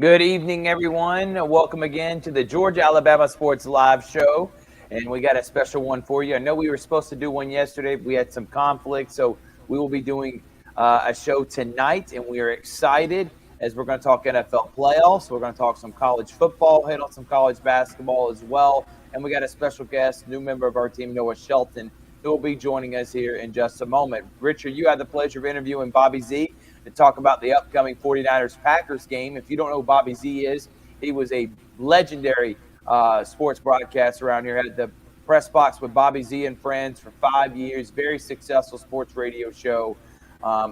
Good evening, everyone. Welcome again to the Georgia-Alabama Sports Live Show. And we got a special one for you. I know we were supposed to do one yesterday, but we had some conflict. So we will be doing a show tonight, and we are excited as we're going to talk NFL playoffs. We're going to talk some college football, hit on some college basketball as well. And we got a special guest, new member of our team, Noah Shelton, who will be joining us here in just a moment. Richard, you had the pleasure of interviewing Bobby Z to talk about the upcoming 49ers-Packers game. If you don't know who Bobby Z is, he was a legendary sports broadcaster around here, had the press box with Bobby Z and Friends for 5 years, very successful sports radio show.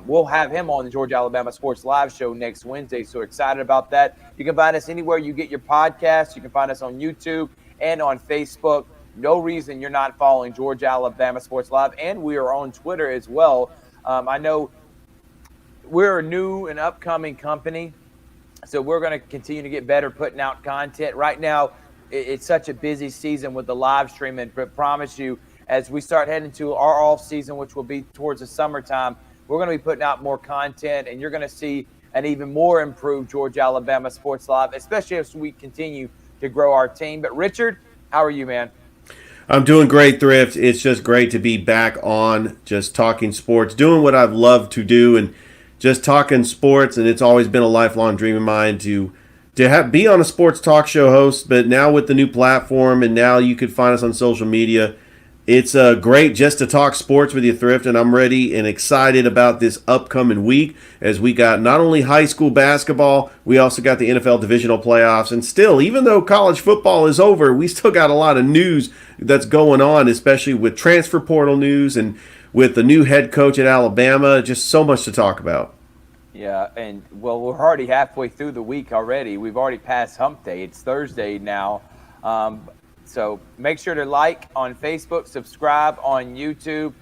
We'll have him on the Georgia-Alabama Sports Live Show next Wednesday, so excited about that. You can find us anywhere you get your podcasts. You can find us on YouTube and on Facebook. No reason you're not following Georgia-Alabama Sports Live, and we are on Twitter as well. I know we're a new and upcoming company, so we're going to continue to get better putting out content. Right now, it's such a busy season with the live streaming, but promise you, as we start heading to our off season, which will be towards the summertime, we're going to be putting out more content, and you're going to see an even more improved Georgia-Alabama Sports Live, especially as we continue to grow our team. But Richard, how are you, man? I'm doing great, Thrift. It's just great to be back on just talking sports, doing what I've loved to do, and just talking sports. And it's always been a lifelong dream of mine to be on a sports talk show host. But now with the new platform, and now you could find us on social media, it's great just to talk sports with you, Thrift. And I'm ready and excited about this upcoming week as we got not only high school basketball, we also got the NFL divisional playoffs. And still, even though college football is over, we still got a lot of news that's going on, especially with transfer portal news and with the new head coach at Alabama. Just so much to talk about. Yeah, and well, we're already halfway through the week already. We've already passed hump day. It's Thursday now. So make sure to like on Facebook, subscribe on YouTube.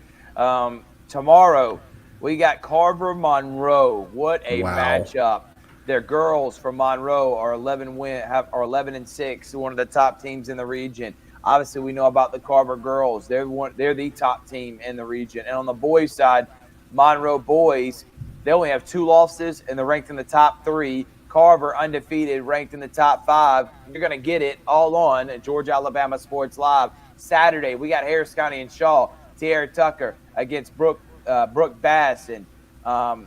Tomorrow, we got Carver Monroe. What a matchup. Their girls from Monroe are 11-6, one of the top teams in the region. Obviously, we know about the Carver girls. They're the top team in the region. And on the boys' side, Monroe boys, they only have 2 losses, and they're ranked in the top 3. Carver, undefeated, ranked in the top 5. You're going to get it all on at Georgia-Alabama Sports Live. Saturday, we got Harris County and Shaw. Tierra Tucker against Brooke Bass and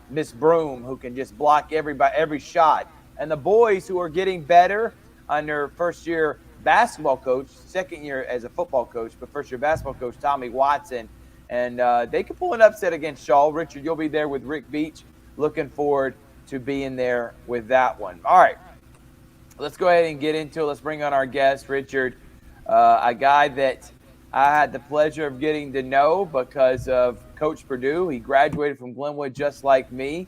Miss Broom, who can just block every shot. And the boys, who are getting better under first-year basketball coach, second year as a football coach, but first-year basketball coach Tommy Watson. And they could pull an upset against Shaw. Richard, you'll be there with Rick Beach. Looking forward to being there with that one. All right, let's go ahead and get into it. Let's bring on our guest, Richard, a guy that I had the pleasure of getting to know because of Coach Purdue. He graduated from Glenwood just like me.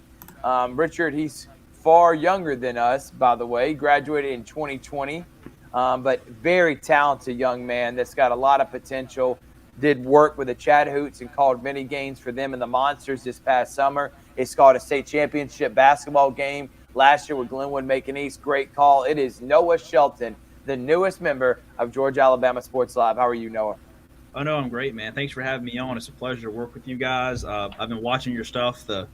Richard, he's far younger than us, by the way. He graduated in 2020, but very talented young man that's got a lot of potential. Did work with the Chatahoots and called many games for them in the Monsters this past summer. It's called a state championship basketball game last year with Glenwood Macon East. Great call. It is Noah Shelton, the newest member of Georgia-Alabama Sports Live. How are you, Noah? Oh, no, I'm great, man. Thanks for having me on. It's a pleasure to work with you guys. I've been watching your stuff. The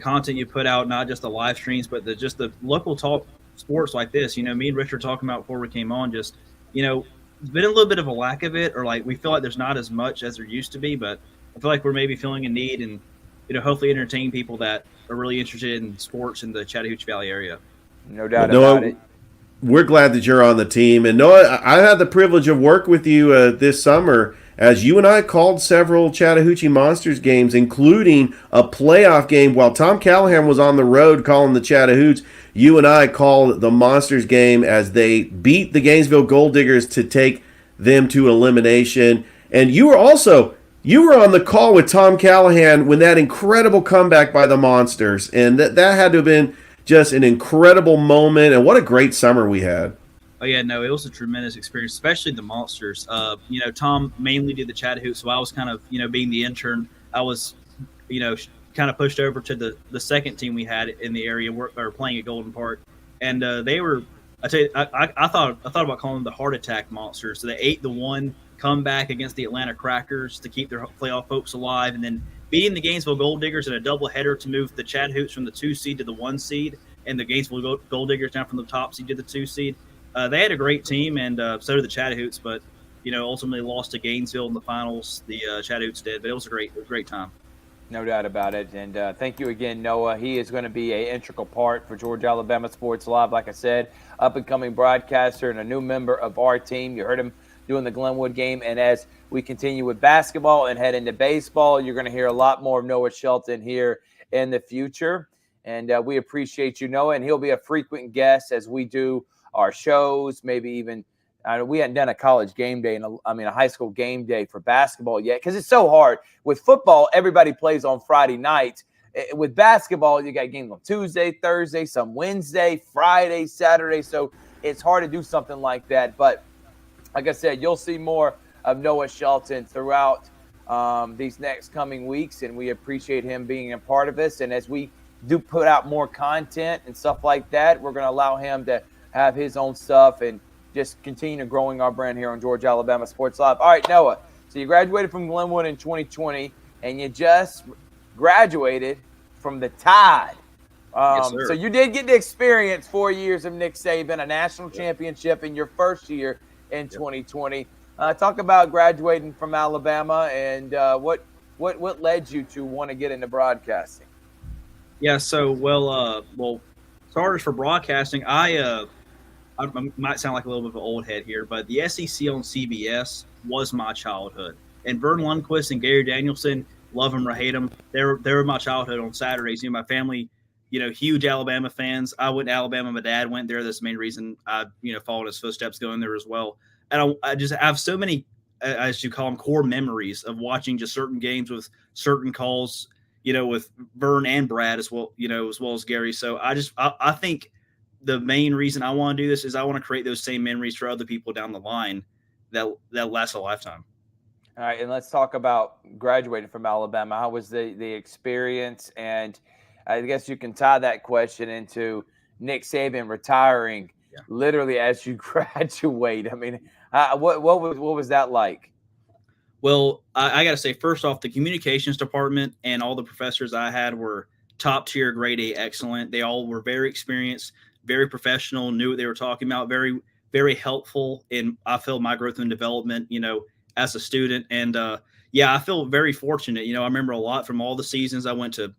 content you put out, not just the live streams, but just the local talk sports like this. You know, me and Richard were talking about before we came on, just, you know, it's been a little bit of a lack of it, or like we feel like there's not as much as there used to be, but I feel like we're maybe feeling a need and, you know, hopefully entertain people that are really interested in sports in the Chattahoochee Valley area. No doubt about it. We're glad that you're on the team. And Noah, I had the privilege of work with you this summer as you and I called several Chattahoochee Monsters games, including a playoff game. While Tom Callahan was on the road calling the Chattahoots, you and I called the Monsters game as they beat the Gainesville Gold Diggers to take them to elimination. And you were on the call with Tom Callahan when that incredible comeback by the Monsters. And that had to have been just an incredible moment. And what a great summer we had. Oh, yeah, no, it was a tremendous experience, especially the Monsters. You know, Tom mainly did the Chattahoochee, so I was kind of, you know, being the intern, I was, you know, kind of pushed over to the second team we had in the area, or playing at Golden Park. And they were, I tell you, I thought about calling them the Heart Attack Monsters. So they 8-1 comeback against the Atlanta Crackers to keep their playoff hopes alive, and then beating the Gainesville Gold Diggers in a doubleheader to move the Chattahoochee from the 2 seed to the 1 seed. and the Gainesville Gold Diggers down from the top seed to the 2 seed. They had a great team, and so did the Chatahoots, but ultimately lost to Gainesville in the finals. The Chatahoots did, but it was a great time. No doubt about it. And thank you again, Noah. He is going to be an integral part for Georgia Alabama Sports Live. Like I said, up-and-coming broadcaster and a new member of our team. You heard him doing the Glenwood game. And as we continue with basketball and head into baseball, you're going to hear a lot more of Noah Shelton here in the future. And we appreciate you, Noah. And he'll be a frequent guest as we do our shows, maybe even we hadn't done a college game day, a high school game day for basketball yet because it's so hard. With football, everybody plays on Friday nights. With basketball, you got games on Tuesday, Thursday, some Wednesday, Friday, Saturday. So it's hard to do something like that. But like I said, you'll see more of Noah Shelton throughout these next coming weeks, and we appreciate him being a part of this. And as we do put out more content and stuff like that, we're going to allow him to have his own stuff and just continue growing our brand here on Georgia Alabama Sports Live. All right, Noah, so you graduated from Glenwood in 2020, and you just graduated from the Tide. Yes, sir. So you did get to experience 4 years of Nick Saban, a national championship in your first year in 2020. Talk about graduating from Alabama and what led you to want to get into broadcasting. Yeah, so well, starters for broadcasting, I might sound like a little bit of an old head here, but the SEC on CBS was my childhood. And Vern Lundquist and Gary Danielson, love them or hate them, they were my childhood on Saturdays. My family, huge Alabama fans. I went to Alabama. My dad went there. That's the main reason I, followed his footsteps going there as well. And I just have so many, as you call them, core memories of watching just certain games with certain calls, with Vern and Brad as well, as well as Gary. So I think the main reason I want to do this is I want to create those same memories for other people down the line that last a lifetime. All right, and let's talk about graduating from Alabama. How was the experience? And I guess you can tie that question into Nick Saban retiring literally as you graduate. I mean, what was that like? Well, I got to say, first off, the communications department and all the professors I had were top tier, grade A, excellent. They all were very experienced, very professional, knew what they were talking about, very, very helpful in, I feel, my growth and development, as a student. And I feel very fortunate. I remember a lot from all the seasons I went to,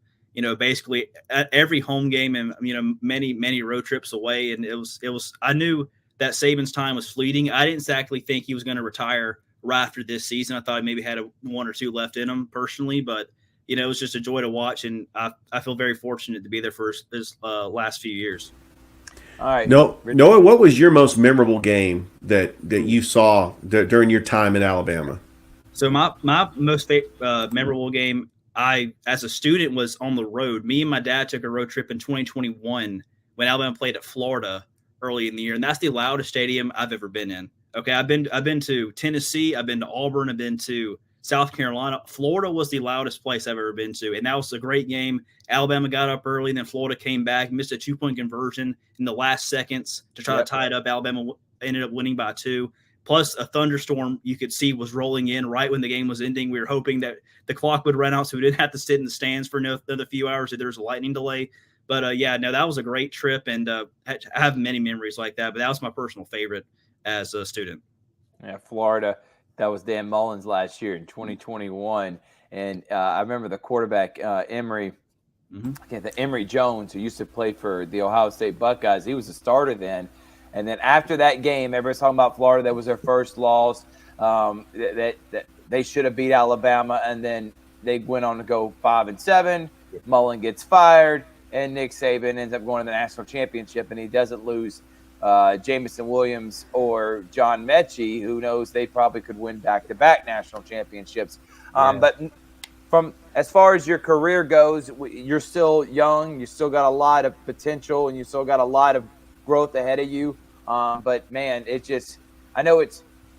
basically at every home game and, many, many road trips away. And it was, I knew that Saban's time was fleeting. I didn't exactly think he was going to retire right after this season. I thought he maybe had one or two left in him personally, but it was just a joy to watch. And I feel very fortunate to be there for his last few years. All right. Noah, what was your most memorable game that you saw during your time in Alabama? So my most memorable game, as a student, was on the road. Me and my dad took a road trip in 2021 when Alabama played at Florida early in the year, and that's the loudest stadium I've ever been in. Okay, I've been to Tennessee, I've been to Auburn, I've been to South Carolina. Florida was the loudest place I've ever been to, and that was a great game. Alabama got up early, and then Florida came back, missed a 2-point conversion in the last seconds to try to tie it up. Alabama ended up winning by 2. Plus, a thunderstorm you could see was rolling in right when the game was ending. We were hoping that the clock would run out so we didn't have to sit in the stands for another few hours if there was a lightning delay. But, that was a great trip, and I have many memories like that. But that was my personal favorite as a student. Yeah, Florida. That was Dan Mullen's last year in 2021. And I remember the quarterback, Emory Jones, who used to play for the Ohio State Buckeyes. He was a starter then. And then after that game, everybody's talking about Florida. That was their first loss. That they should have beat Alabama. And then they went on to go 5-7. Mullen gets fired. And Nick Saban ends up going to the national championship. And he doesn't lose Jamison Williams or John Mechie, who knows they probably could win back-to-back national championships. But from as far as your career goes, you're still young. You still got a lot of potential, and you still got a lot of growth ahead of you. But, man,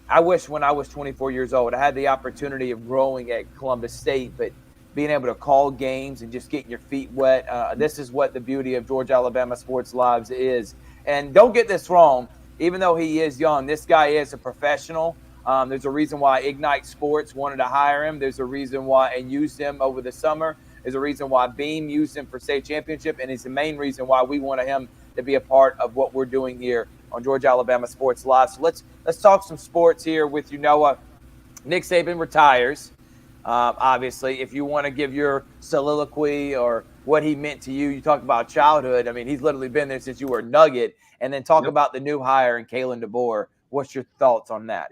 I wish when I was 24 years old, I had the opportunity of growing at Columbus State, but being able to call games and just getting your feet wet. This is what the beauty of Georgia Alabama Sports Lives is. And don't get this wrong, even though he is young, this guy is a professional. There's a reason why Ignite Sports wanted to hire him. There's a reason why and used him over the summer. is a reason why Beam used him for state championship, and it's the main reason why we wanted him to be a part of what we're doing here on Georgia Alabama Sports Live. So let's talk some sports here with you, Noah. Nick Saban retires. Obviously, if you want to give your soliloquy or what he meant to you, you talk about childhood. I mean, he's literally been there since you were a Nugget. And then talk about the new hire in Kalen DeBoer. What's your thoughts on that?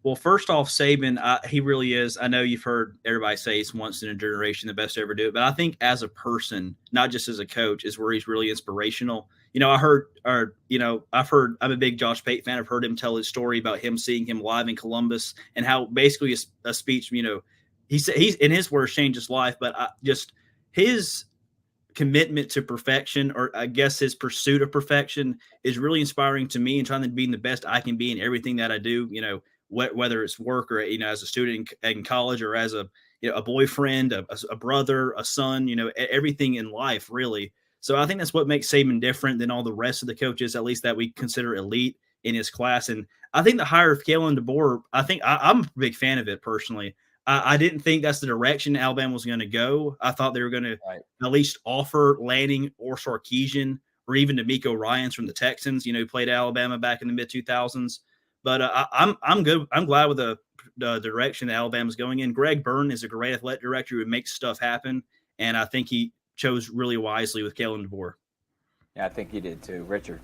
Well, first off, Saban, he really is. I know you've heard everybody say he's once in a generation, the best to ever do it. But I think as a person, not just as a coach, is where he's really inspirational. I've heard, I'm a big Josh Pate fan. I've heard him tell his story about him seeing him live in Columbus and how basically a speech, he said he's in his words changed his life, but just his commitment to perfection, or I guess his pursuit of perfection, is really inspiring to me and trying to be the best I can be in everything that I do, whether it's work or, as a student in college or as a boyfriend, a brother, a son, everything in life, really. So I think that's what makes Saban different than all the rest of the coaches, at least that we consider elite in his class. And I think the hire of Kalen DeBoer, I'm a big fan of it personally. I didn't think that's the direction Alabama was going to go. I thought they were going to at least offer Lanning or Sarkisian or even D'Amico Ryans from the Texans, who played at Alabama back in the mid-2000s. But I'm good. I'm glad with the direction that Alabama's going in. Greg Byrne is a great athletic director who makes stuff happen, and I think he chose really wisely with Kalen DeBoer. Yeah, I think he did too. Richard?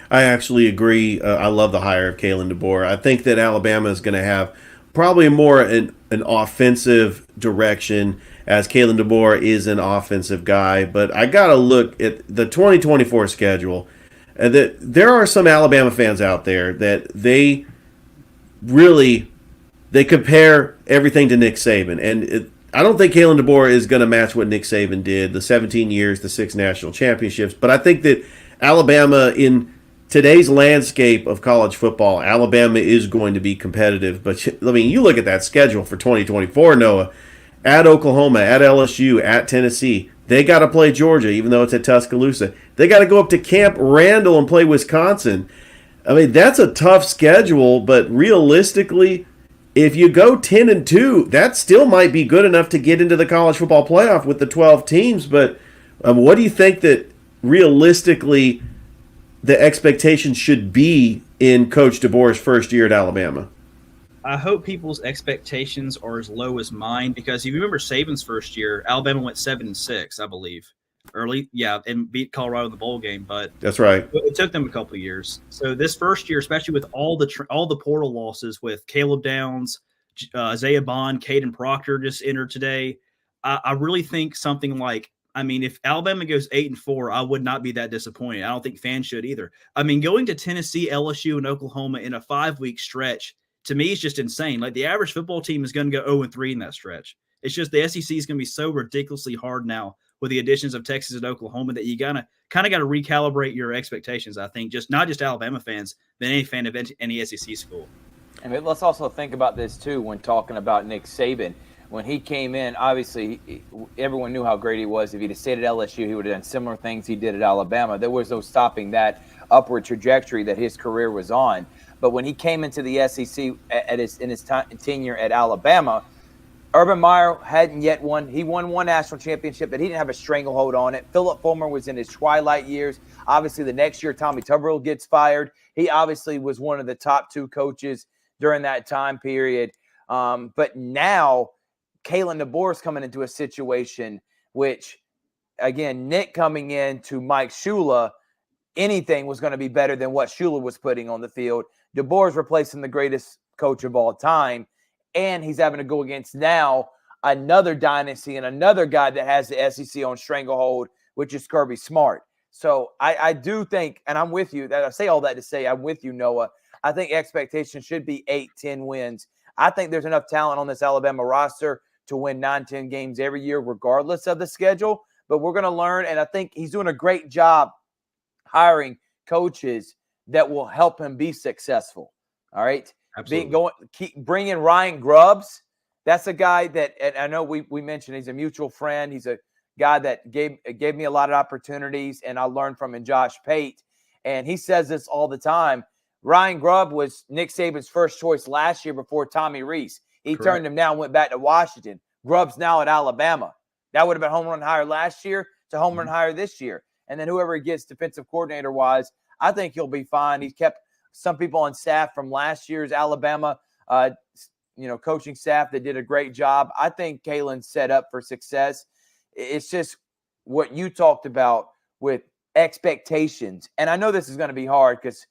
I actually agree. I love the hire of Kalen DeBoer. I think that Alabama is going to have probably more an offensive direction, as Kalen DeBoer is an offensive guy. But I got to look at the 2024 schedule. There are some Alabama fans out there that they compare everything to Nick Saban. And I don't think Kalen DeBoer is going to match what Nick Saban did, the 17 years, the 6 national championships. But I think that Alabama, in today's landscape of college football, Alabama is going to be competitive. But, I mean, you look at that schedule for 2024, Noah, at Oklahoma, at LSU, at Tennessee. They got to play Georgia, even though it's at Tuscaloosa. They got to go up to Camp Randall and play Wisconsin. I mean, that's a tough schedule, but realistically, if you go 10-2, that still might be good enough to get into the college football playoff with the 12 teams. But what do you think that realistically the expectation should be in Coach DeBoer's first year at Alabama? I hope people's expectations are as low as mine, because if you remember Saban's first year, Alabama went 7-6, I believe. Early, yeah, and beat Colorado in the bowl game. But that's right. It took them a couple of years. So this first year, especially with all the portal losses, with Caleb Downs, Isaiah Bond, Caden Proctor just entered today, I really think something like, if Alabama goes 8-4, I would not be that disappointed. I don't think fans should either. Going to Tennessee, LSU, and Oklahoma in a 5-week stretch, to me, is just insane. Like, the average football team is going to go 0-3 in that stretch. It's just the SEC is going to be so ridiculously hard now with the additions of Texas and Oklahoma that you kind of got to recalibrate your expectations, I think, just not just Alabama fans, but any fan of any SEC school. And let's also think about this, too, when talking about Nick Saban. When he came in, obviously, everyone knew how great he was. If he'd have stayed at LSU, he would have done similar things he did at Alabama. There was no stopping that upward trajectory that his career was on. But when he came into the SEC in his tenure at Alabama, Urban Meyer hadn't yet won. He won one national championship, but he didn't have a stranglehold on it. Philip Fulmer was in his twilight years. Obviously, the next year, Tommy Tuberville gets fired. He obviously was one of the top 2 coaches during that time period. But now, Kalen DeBoer is coming into a situation which, again, Nick coming in to Mike Shula, anything was going to be better than what Shula was putting on the field. DeBoer is replacing the greatest coach of all time, and he's having to go against now another dynasty and another guy that has the SEC on stranglehold, which is Kirby Smart. So I do think, and I'm with you, that I say all that to say I'm with you, Noah. I think expectations should be 8-10 wins. I think there's enough talent on this Alabama roster to win 9-10 games every year, regardless of the schedule. But we're going to learn, and I think he's doing a great job hiring coaches that will help him be successful. All right? Absolutely. Keep bringing Ryan Grubbs. That's a guy that, and I know we mentioned he's a mutual friend. He's a guy that gave me a lot of opportunities, and I learned from him, Josh Pate. And he says this all the time. Ryan Grubb was Nick Saban's first choice last year before Tommy Rees. He turned him down, went back to Washington. Grubb's now at Alabama. That would have been home run hire last year to home run hire this year. And then whoever he gets defensive coordinator-wise, I think he'll be fine. He's kept some people on staff from last year's Alabama coaching staff that did a great job. I think Kalen's set up for success. It's just what you talked about with expectations. And I know this is going to be hard because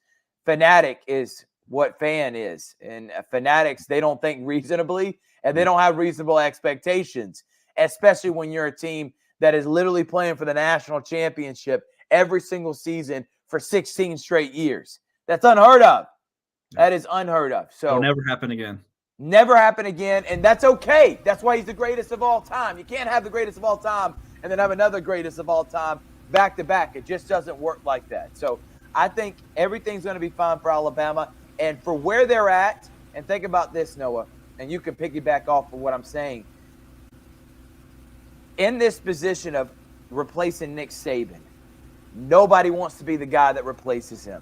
fanatic is what fan is. And fanatics, they don't think reasonably, and they don't have reasonable expectations, especially when you're a team that is literally playing for the national championship every single season for 16 straight years. That's unheard of. That is unheard of. So it'll never happen again. Never happen again, and that's okay. That's why he's the greatest of all time. You can't have the greatest of all time and then have another greatest of all time back to back. It just doesn't work like that. So I think everything's going to be fine for Alabama. And for where they're at, and think about this, Noah, and you can piggyback off of what I'm saying. In this position of replacing Nick Saban, nobody wants to be the guy that replaces him.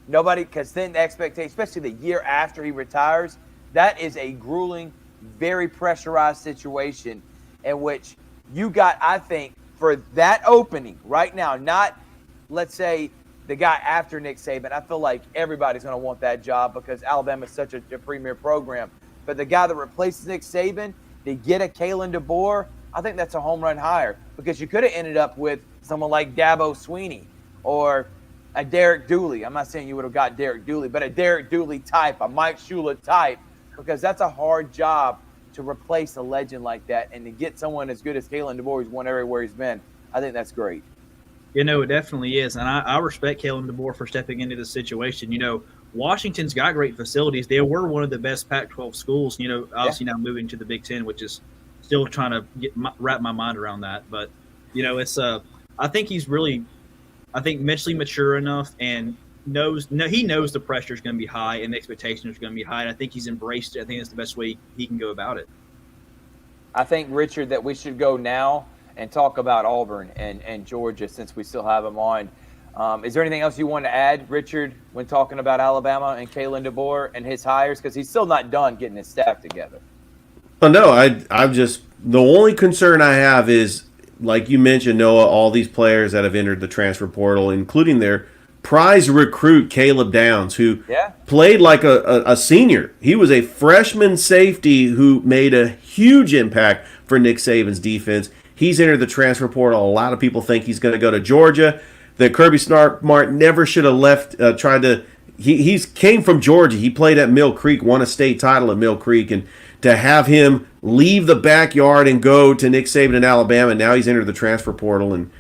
Nobody, because then the expectation, especially the year after he retires, that is a grueling, very pressurized situation in which you got, I think, for that opening right now, not, let's say, the guy after Nick Saban. I feel like everybody's going to want that job because Alabama is such a premier program. But the guy that replaces Nick Saban, to get a Kalen DeBoer, I think that's a home run hire because you could have ended up with someone like Dabo Sweeney or a Derek Dooley. I'm not saying you would have got Derek Dooley, but a Derek Dooley type, a Mike Shula type, because that's a hard job to replace a legend like that. And to get someone as good as Kalen DeBoer, who's won everywhere he's been, I think that's great. You know, it definitely is. And I respect Kalen DeBoer for stepping into this situation. You know, Washington's got great facilities. They were one of the best Pac-12 schools, you know, obviously now moving to the Big Ten, which is still trying to wrap my mind around that. But, you know, it's I think he's really, mentally mature enough and he knows the pressure is going to be high and the expectations are going to be high. And I think he's embraced it. I think that's the best way he can go about it. I think, Richard, that we should go now and talk about Auburn and Georgia since we still have them on. Is there anything else you want to add, Richard, when talking about Alabama and Kalen DeBoer and his hires? Because he's still not done getting his staff together. Well, no, I'm just – the only concern I have is, like you mentioned, Noah, all these players that have entered the transfer portal, including their prize recruit Caleb Downs, who played like a senior. He was a freshman safety who made a huge impact for Nick Saban's defense. He's entered the transfer portal. A lot of people think he's going to go to Georgia. That Kirby Smart never should have left. He's came from Georgia. He played at Mill Creek, won a state title at Mill Creek, and to have him leave the backyard and go to Nick Saban in Alabama, now he's entered the transfer portal, and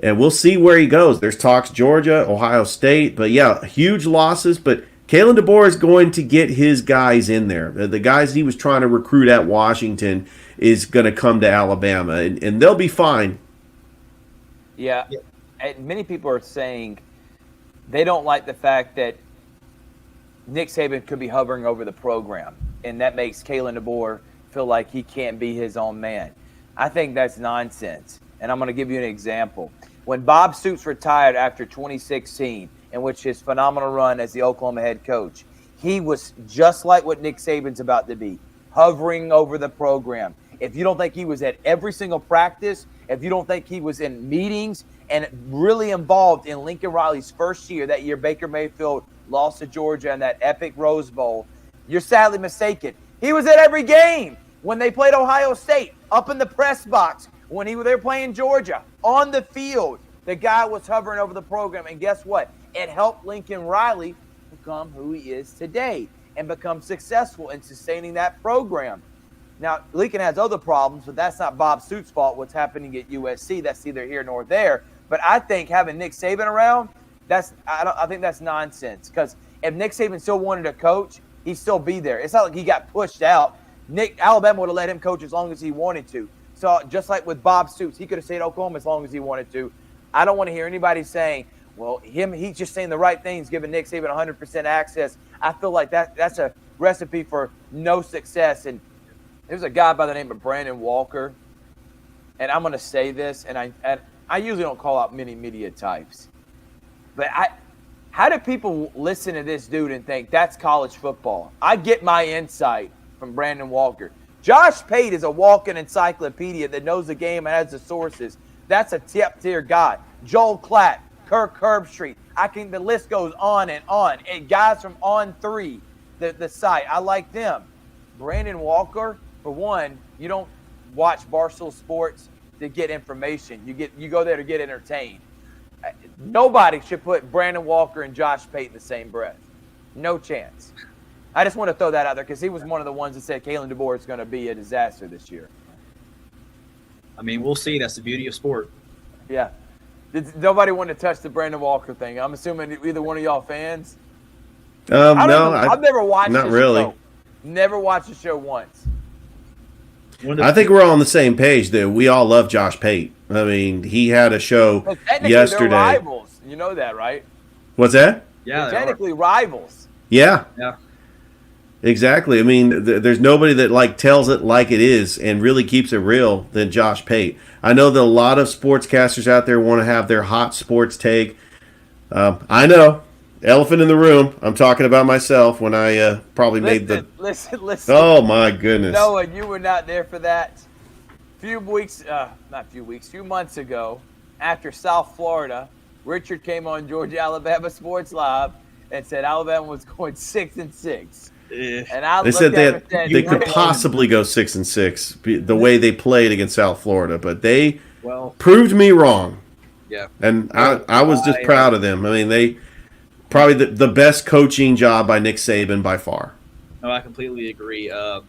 we'll see where he goes. There's talks Georgia, Ohio State, but yeah, huge losses. But Kalen DeBoer is going to get his guys in there. The guys he was trying to recruit at Washington is going to come to Alabama, and they'll be fine. Yeah. And many people are saying they don't like the fact that Nick Saban could be hovering over the program, and that makes Kalen DeBoer feel like he can't be his own man. I think that's nonsense, and I'm going to give you an example. When Bob Stoops retired after 2016, in which his phenomenal run as the Oklahoma head coach, he was just like what Nick Saban's about to be, hovering over the program. If you don't think he was at every single practice, if you don't think he was in meetings and really involved in Lincoln Riley's first year, that year Baker Mayfield lost to Georgia in that epic Rose Bowl, you're sadly mistaken. He was at every game when they played Ohio State, up in the press box, when they were playing Georgia, on the field. The guy was hovering over the program, and guess what? It helped Lincoln Riley become who he is today and become successful in sustaining that program. Now, Lincoln has other problems, but that's not Bob Stoops' fault, what's happening at USC. That's neither here nor there. But I think having Nick Saban around, I think that's nonsense. Because if Nick Saban still wanted to coach, he'd still be there. It's not like he got pushed out. Alabama would have let him coach as long as he wanted to. So just like with Bob Stoops, he could have stayed at Oklahoma as long as he wanted to. I don't want to hear anybody saying, well, he's just saying the right things, giving Nick Saban 100% access. I feel like that's a recipe for no success. And there's a guy by the name of Brandon Walker, and I'm going to say this, and I usually don't call out many media types, but how do people listen to this dude and think that's college football? I get my insight from Brandon Walker. Josh Pate is a walking encyclopedia that knows the game and has the sources. That's a tip-tier guy. Joel Klatt, Kirk Herbstreit. The list goes on and on. And guys from On 3, the site, I like them. Brandon Walker, for one, you don't watch Barstool Sports to get information. You go there to get entertained. Nobody should put Brandon Walker and Josh Pate in the same breath. No chance. I just want to throw that out there because he was one of the ones that said Kalen DeBoer is going to be a disaster this year. I mean, we'll see. That's the beauty of sport. Yeah. Nobody wanted to touch the Brandon Walker thing. I'm assuming either one of y'all fans. I've never watched not the really. show. Never watched the show once. I think we're all on the same page there. We all love Josh Pate. I mean, he had a show yesterday. They're rivals. You know that, right? What's that? Yeah, they're technically rivals. Yeah. Yeah. Exactly. I mean, there's nobody that tells it like it is and really keeps it real than Josh Pate. I know that a lot of sportscasters out there want to have their hot sports take. I know. Elephant in the room. I'm talking about myself when I probably made the. Listen. Oh my goodness. Noah, you were not there for that. Few months ago, after South Florida, Richard came on Georgia Alabama Sports Live and said Alabama was going 6-6. And they said they could possibly go 6-6 the way they played against South Florida, but they proved me wrong. Yeah, and I was just proud of them. I mean, they probably the best coaching job by Nick Saban by far. No, I completely agree. I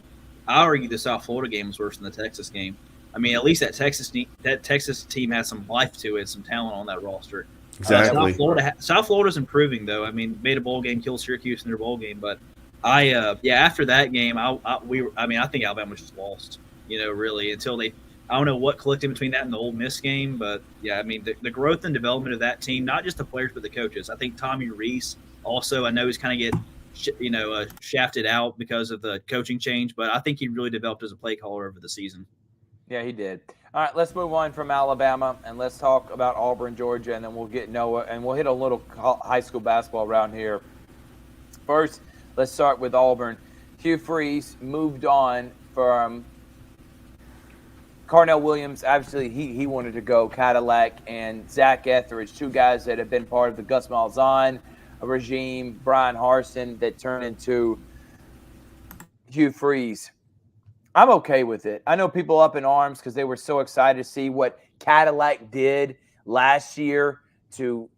argue the South Florida game was worse than the Texas game. I mean, at least that Texas team has some life to it, some talent on that roster. Exactly. South Florida's improving though. I mean, made a bowl game, killed Syracuse in their bowl game, but. After that game, I think Alabama just lost, really until I don't know what clicked in between that and the Ole Miss game, but yeah, I mean, the growth and development of that team, not just the players, but the coaches. I think Tommy Rees also, I know he's kind of shafted out because of the coaching change, but I think he really developed as a play caller over the season. Yeah, he did. All right, let's move on from Alabama and let's talk about Auburn, Georgia, and then we'll get Noah and we'll hit a little high school basketball around here. First, let's start with Auburn. Hugh Freeze moved on from Carnell Williams. Obviously, he wanted to go. Cadillac and Zach Etheridge, two guys that have been part of the Gus Malzahn regime, Brian Harsin, that turned into Hugh Freeze. I'm okay with it. I know people up in arms because they were so excited to see what Cadillac did last year to,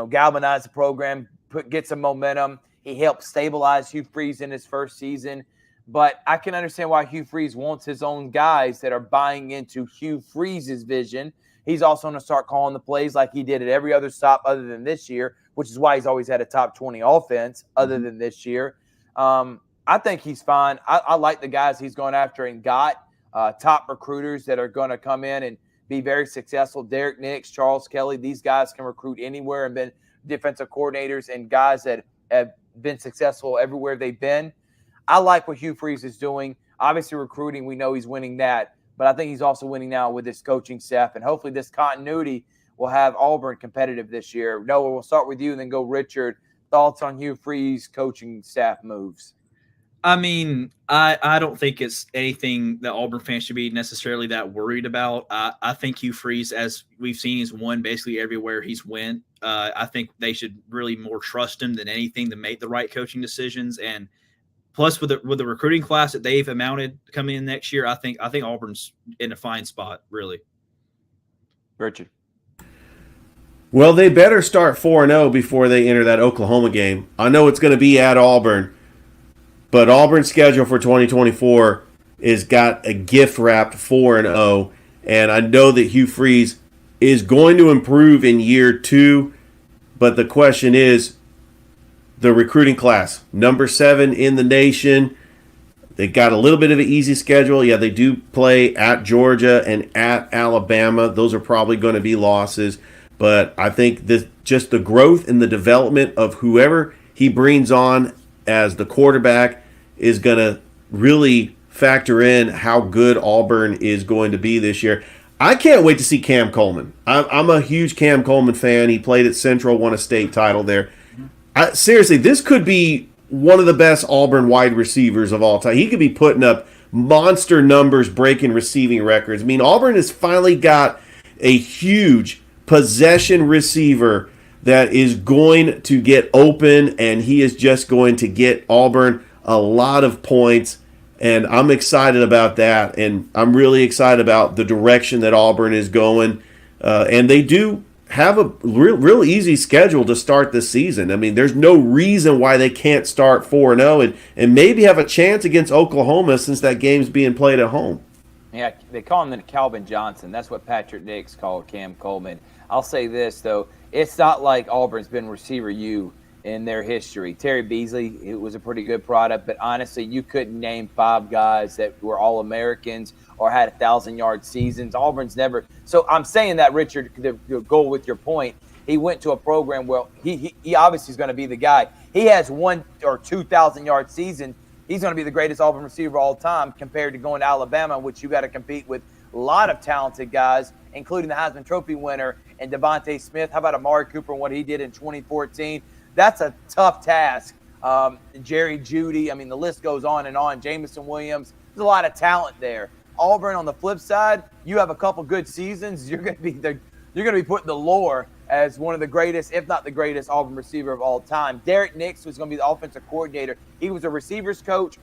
galvanize the program, get some momentum. He helped stabilize Hugh Freeze in his first season. But I can understand why Hugh Freeze wants his own guys that are buying into Hugh Freeze's vision. He's also going to start calling the plays like he did at every other stop other than this year, which is why he's always had a top 20 offense other than this year. I think he's fine. I like the guys he's going after and got top recruiters that are going to come in and be very successful. Derek Nix, Charles Kelly, these guys can recruit anywhere and been defensive coordinators and guys that have been successful everywhere they've been. I like what Hugh Freeze is doing. Obviously, recruiting, we know he's winning that, but I think he's also winning now with this coaching staff, and hopefully this continuity will have Auburn competitive this year. Noah, we'll start with you and then go Richard. Thoughts on Hugh Freeze coaching staff moves? I mean, I don't think it's anything that Auburn fans should be necessarily that worried about. I think Hugh Freeze, as we've seen, he's won basically everywhere he's went. I think they should really more trust him than anything to make the right coaching decisions. And plus, with the recruiting class that they've mounted coming in next year, I think Auburn's in a fine spot, really. Richard. Well, they better start 4-0 before they enter that Oklahoma game. I know it's going to be at Auburn, but Auburn's schedule for 2024 is got a gift-wrapped 4-0, and I know that Hugh Freeze is going to improve in year 2, but the question is the recruiting class. Number 7 in the nation. They got a little bit of an easy schedule. Yeah, they do play at Georgia and at Alabama. Those are probably going to be losses, but I think just the growth and the development of whoever he brings on as the quarterback is going to really factor in how good Auburn is going to be this year. I can't wait to see Cam Coleman. I'm a huge Cam Coleman fan. He played at Central, won a state title there. Seriously, this could be one of the best Auburn wide receivers of all time. He could be putting up monster numbers breaking receiving records. I mean, Auburn has finally got a huge possession receiver that is going to get open, and he is just going to get Auburn a lot of points. And I'm excited about that, and I'm really excited about the direction that Auburn is going. And they do have a real easy schedule to start the season. I mean, there's no reason why they can't start 4-0 and maybe have a chance against Oklahoma since that game's being played at home. Yeah, they call him the Calvin Johnson. That's what Patrick Nix called Cam Coleman. I'll say this, though. It's not like Auburn's been receiver U in their history. Terry Beasley, it was a pretty good product, but honestly, you couldn't name 5 guys that were All-Americans or had 1,000-yard seasons. Auburn's never – so I'm saying that, Richard, to go with your point, he went to a program where he obviously is going to be the guy. He has 1,000 or 2,000-yard season. He's going to be the greatest Auburn receiver of all time compared to going to Alabama, which you got to compete with a lot of talented guys, including the Heisman Trophy winner and Devontae Smith. How about Amari Cooper and what he did in 2014? That's a tough task. Jerry Jeudy, I mean, the list goes on and on. Jamison Williams, there's a lot of talent there. Auburn, on the flip side, you have a couple good seasons, you're going to be put in the lore as one of the greatest, if not the greatest, Auburn receiver of all time. Derek Nix was going to be the offensive coordinator. He was a receivers coach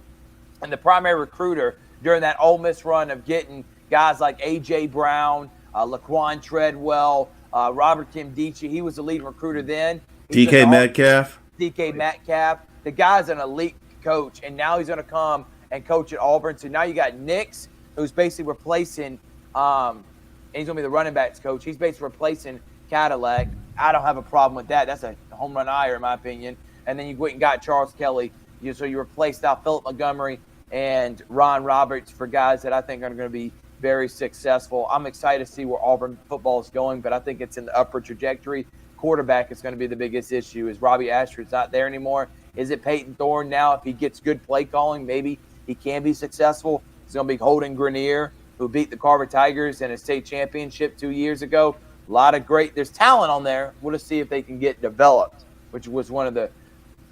and the primary recruiter during that Ole Miss run of getting guys like A.J. Brown, Laquan Treadwell, Robert Kimdichie. He was the lead recruiter then. DK Metcalf. DK Metcalf. The guy's an elite coach, and now he's going to come and coach at Auburn. So now you got Nix, who's basically replacing and he's going to be the running backs coach. He's basically replacing Cadillac. I don't have a problem with that. That's a home run hire, in my opinion. And then you went and got Charles Kelly. So you replaced out Philip Montgomery and Ron Roberts for guys that I think are going to be very successful. I'm excited to see where Auburn football is going, but I think it's in the upward trajectory. Quarterback is going to be the biggest issue. Is Robbie Ashford's not there anymore? Is it Peyton Thorne now? If he gets good play calling, maybe he can be successful. It's going to be Holden Grenier, who beat the Carver Tigers in a state championship 2 years ago. A lot of there's talent on there. We'll just see if they can get developed, which was one of the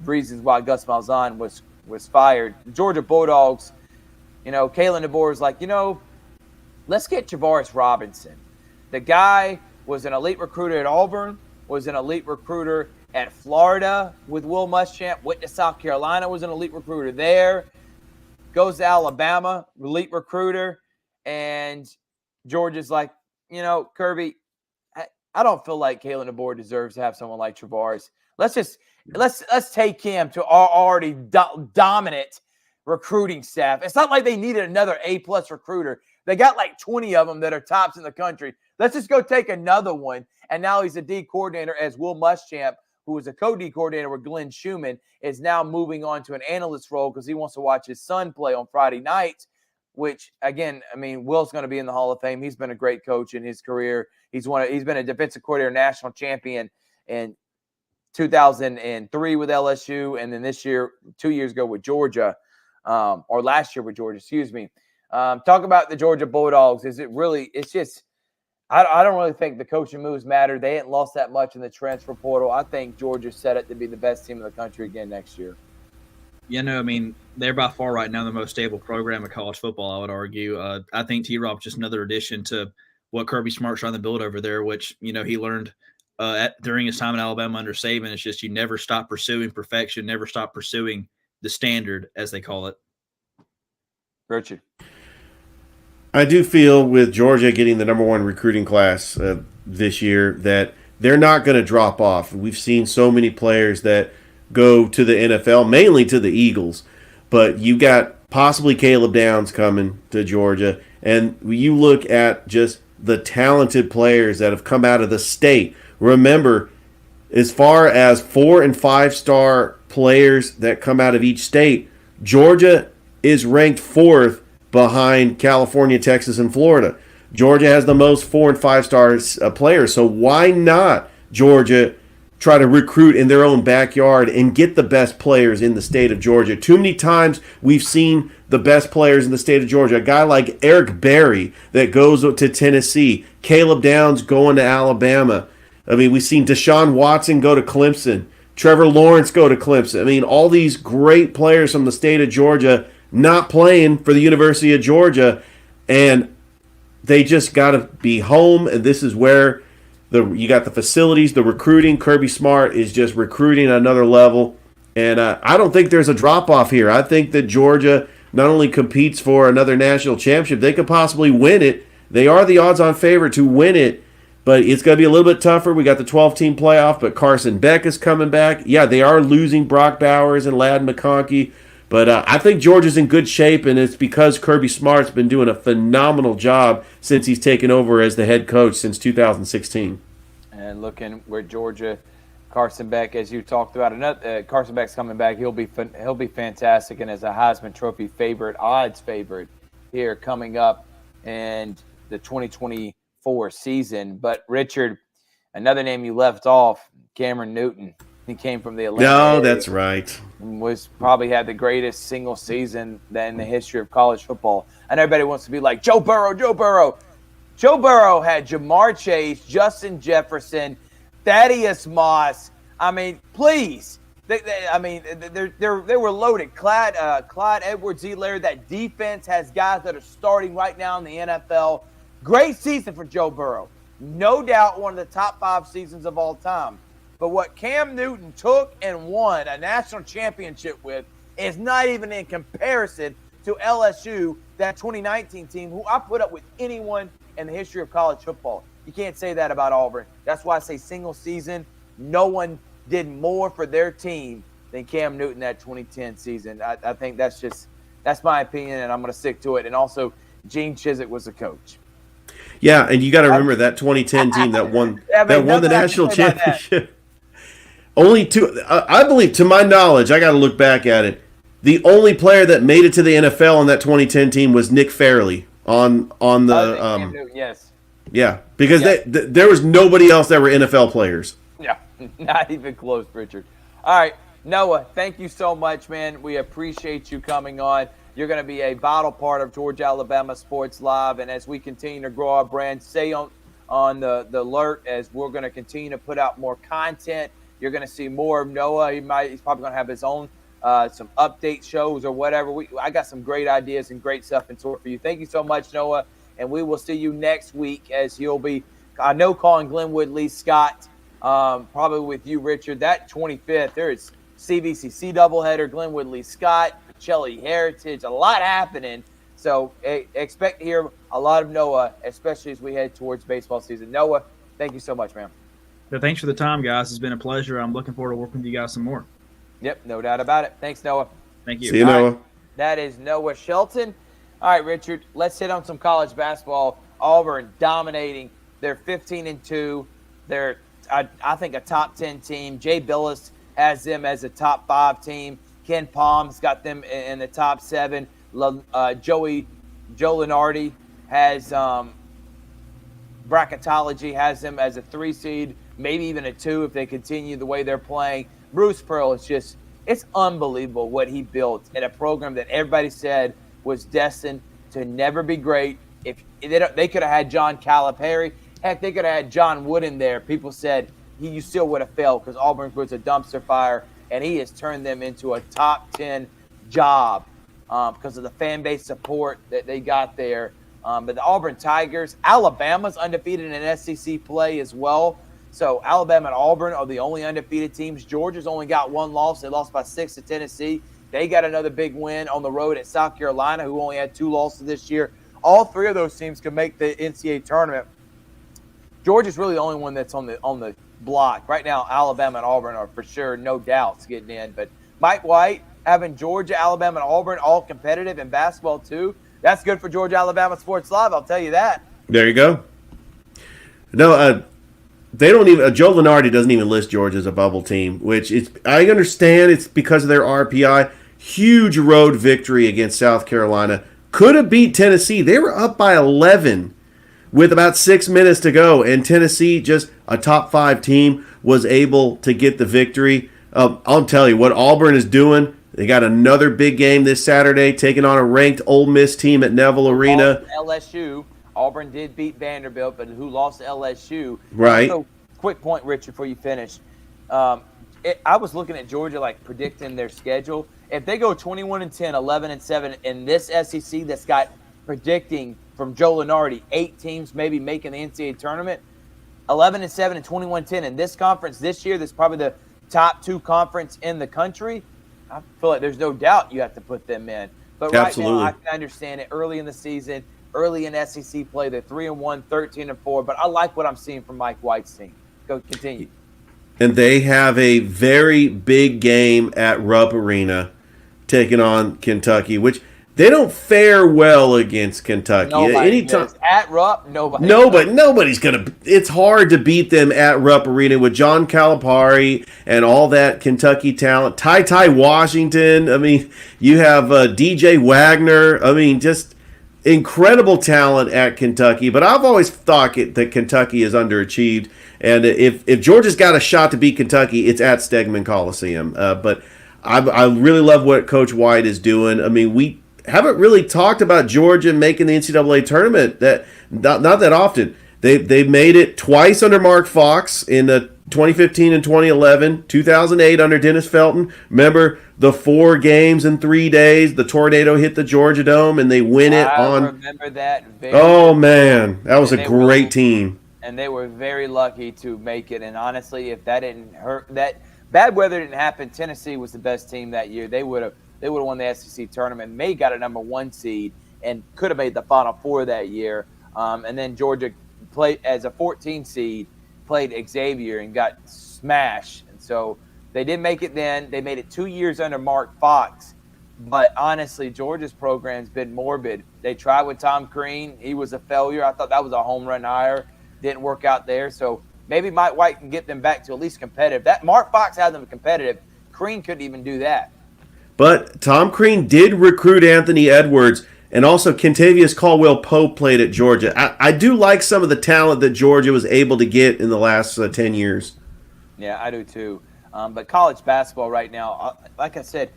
reasons why Gus Malzahn was fired. The Georgia Bulldogs, Kalen DeBoer is like, let's get Javaris Robinson. The guy was an elite recruiter at Auburn, was an elite recruiter at Florida with Will Muschamp, went to South Carolina, was an elite recruiter there, goes to Alabama, elite recruiter, and Georgia's like, Kirby, I don't feel like Kalen DeBoer deserves to have someone like Javaris. Let's take him to our already dominant recruiting staff. It's not like they needed another A-plus recruiter. They got like 20 of them that are tops in the country. Let's just go take another one. And now he's a D coordinator as Will Muschamp, who was a co-D coordinator with Glenn Schumann, is now moving on to an analyst role because he wants to watch his son play on Friday nights, which, again, I mean, Will's going to be in the Hall of Fame. He's been a great coach in his career. He's been a defensive coordinator, national champion in 2003 with LSU, and then this year, 2 years ago with Georgia, or last year with Georgia, excuse me. Talk about the Georgia Bulldogs. I don't really think the coaching moves matter. They ain't lost that much in the transfer portal. I think Georgia's set up to be the best team in the country again next year. They're by far right now the most stable program in college football, I would argue. I think T-Rob's just another addition to what Kirby Smart's trying to build over there, which, he learned during his time in Alabama under Saban. It's just you never stop pursuing perfection, never stop pursuing the standard, as they call it. Richard. I do feel with Georgia getting the number 1 recruiting class this year that they're not going to drop off. We've seen so many players that go to the NFL, mainly to the Eagles, but you got possibly Caleb Downs coming to Georgia, and you look at just the talented players that have come out of the state. Remember, as far as 4- and 5-star players that come out of each state, Georgia is ranked 4th behind California, Texas, and Florida. Georgia has the most 4- and 5-star players, so why not Georgia try to recruit in their own backyard and get the best players in the state of Georgia? Too many times we've seen the best players in the state of Georgia. A guy like Eric Berry that goes to Tennessee, Caleb Downs going to Alabama. I mean, we've seen Deshaun Watson go to Clemson, Trevor Lawrence go to Clemson. I mean, all these great players from the state of Georgia not playing for the University of Georgia, and they just got to be home. And this is where you got the facilities, the recruiting. Kirby Smart is just recruiting at another level. And I don't think there's a drop-off here. I think that Georgia not only competes for another national championship, they could possibly win it. They are the odds-on favorite to win it, but it's going to be a little bit tougher. We got the 12-team playoff, but Carson Beck is coming back. Yeah, they are losing Brock Bowers and Ladd McConkey, but I think Georgia's in good shape, and it's because Kirby Smart's been doing a phenomenal job since he's taken over as the head coach since 2016. And looking where Georgia, Carson Beck, as you talked about, Carson Beck's coming back. He'll be fantastic, and as a Heisman Trophy odds favorite here coming up in the 2024 season. But Richard, another name you left off, Cameron Newton. He came from the Atlanta. No, that's right. Probably had the greatest single season in the history of college football. And everybody wants to be like Joe Burrow. Joe Burrow had Jamar Chase, Justin Jefferson, Thaddeus Moss. I mean, please. They were loaded. Clyde Edwards-Helaire. That defense has guys that are starting right now in the NFL. Great season for Joe Burrow. No doubt one of the top 5 seasons of all time. But what Cam Newton took and won a national championship with is not even in comparison to LSU, that 2019 team, who I put up with anyone in the history of college football. You can't say that about Auburn. That's why I say single season. No one did more for their team than Cam Newton that 2010 season. I think that's my opinion, and I'm going to stick to it. And also, Gene Chizik was the coach. Yeah, and you got to remember that 2010 team that won the national championship. Only two, I believe, to my knowledge, I got to look back at it. The only player that made it to the NFL on that 2010 team was Nick Fairley on the. Yes. Yeah, because there was nobody else that were NFL players. Yeah, not even close, Richard. All right, Noah, thank you so much, man. We appreciate you coming on. You're going to be a vital part of Georgia Alabama Sports Live, and as we continue to grow our brand, stay on the alert as we're going to continue to put out more content. You're going to see more of Noah. He's probably going to have his own some update shows or whatever. I got some great ideas and great stuff in store for you. Thank you so much, Noah, and we will see you next week as he'll be, I know, calling Glenwood Lee Scott, probably with you, Richard. That 25th, there's CVCC doubleheader, Glenwood Lee Scott, Pacelli Heritage, a lot happening. So expect to hear a lot of Noah, especially as we head towards baseball season. Noah, thank you so much, man. So thanks for the time, guys. It's been a pleasure. I'm looking forward to working with you guys some more. Yep, no doubt about it. Thanks, Noah. Thank you. See you, Noah. Right, that is Noah Shelton. All right, Richard, let's hit on some college basketball. Auburn dominating. They're 15-2. They're, I think, a top 10 team. Jay Billis has them as a top 5 team. Ken Palm's got them in the top 7. Joe Lenardi has bracketology has them as a 3 seed, maybe even a 2 if they continue the way they're playing. Bruce Pearl is it's unbelievable what he built in a program that everybody said was destined to never be great. If they could have had John Calipari, heck, they could have had John Wood in there. People said you still would have failed because Auburn was a dumpster fire, and he has turned them into a top 10 job because of the fan base support that they got there. But the Auburn Tigers, Alabama's undefeated in SEC play as well. So Alabama and Auburn are the only undefeated teams. Georgia's only got 1 loss. They lost by 6 to Tennessee. They got another big win on the road at South Carolina, who only had 2 losses this year. All 3 of those teams can make the NCAA tournament. Georgia's really the only one that's on the block. Right now, Alabama and Auburn are for sure, no doubts, getting in. But Mike White having Georgia, Alabama, and Auburn all competitive in basketball too, that's good for Georgia Alabama Sports Live, I'll tell you that. There you go. No, they don't even. Joe Lenardi doesn't even list Georgia as a bubble team, which I understand it's because of their RPI. Huge road victory against South Carolina. Could have beat Tennessee. They were up by 11 with about 6 minutes to go, and Tennessee, just a top 5 team, was able to get the victory. I'll tell you what Auburn is doing. They got another big game this Saturday, taking on a ranked Ole Miss team at Neville Arena. LSU. Auburn did beat Vanderbilt, but who lost to LSU? Right. So, quick point, Richard, before you finish. I was looking at Georgia, like predicting their schedule. If they go 21-10, 11-7 in this SEC that's got predicting from Joe Lunardi 8 teams maybe making the NCAA tournament, 11-7 and 21-10 in this conference this year, that's probably the top 2 conference in the country. I feel like there's no doubt you have to put them in. But right Absolutely. now, I can understand it early in the season, early in SEC play. They're 3-1, 13-4. But I like what I'm seeing from Mike White's team. Go continue. And they have a very big game at Rupp Arena taking on Kentucky, which they don't fare well against Kentucky. Nobody does. At Rupp, nobody. Nobody's gonna. It's hard to beat them at Rupp Arena with John Calipari and all that Kentucky talent. Ty Washington. I mean, you have DJ Wagner. I mean, just incredible talent at Kentucky. But I've always thought that Kentucky is underachieved. And if Georgia's got a shot to beat Kentucky, it's at Stegman Coliseum. But I really love what Coach White is doing. I mean, we haven't really talked about Georgia making the NCAA tournament not that often. They've made it twice under Mark Fox in the 2015 and 2011, 2008 under Dennis Felton. Remember the 4 games in 3 days? The tornado hit the Georgia Dome and they win it on. I remember that. Oh man, that was a great team. And they were very lucky to make it. And honestly, if that didn't hurt, that bad weather didn't happen, Tennessee was the best team that year. They would have won the SEC tournament. May got a number 1 seed and could have made the Final Four that year. And then Georgia played as a 14 seed, played Xavier and got smashed. And so they didn't make it then. They made it 2 years under Mark Fox. But honestly, Georgia's program's been morbid. They tried with Tom Crean. He was a failure. I thought that was a home run hire. Didn't work out there. So maybe Mike White can get them back to at least competitive. That Mark Fox had them competitive. Crean couldn't even do that. But Tom Crean did recruit Anthony Edwards, and also Kentavious Caldwell-Pope played at Georgia. I do like some of the talent that Georgia was able to get in the last 10 years. Yeah, I do too. But college basketball right now, like I said,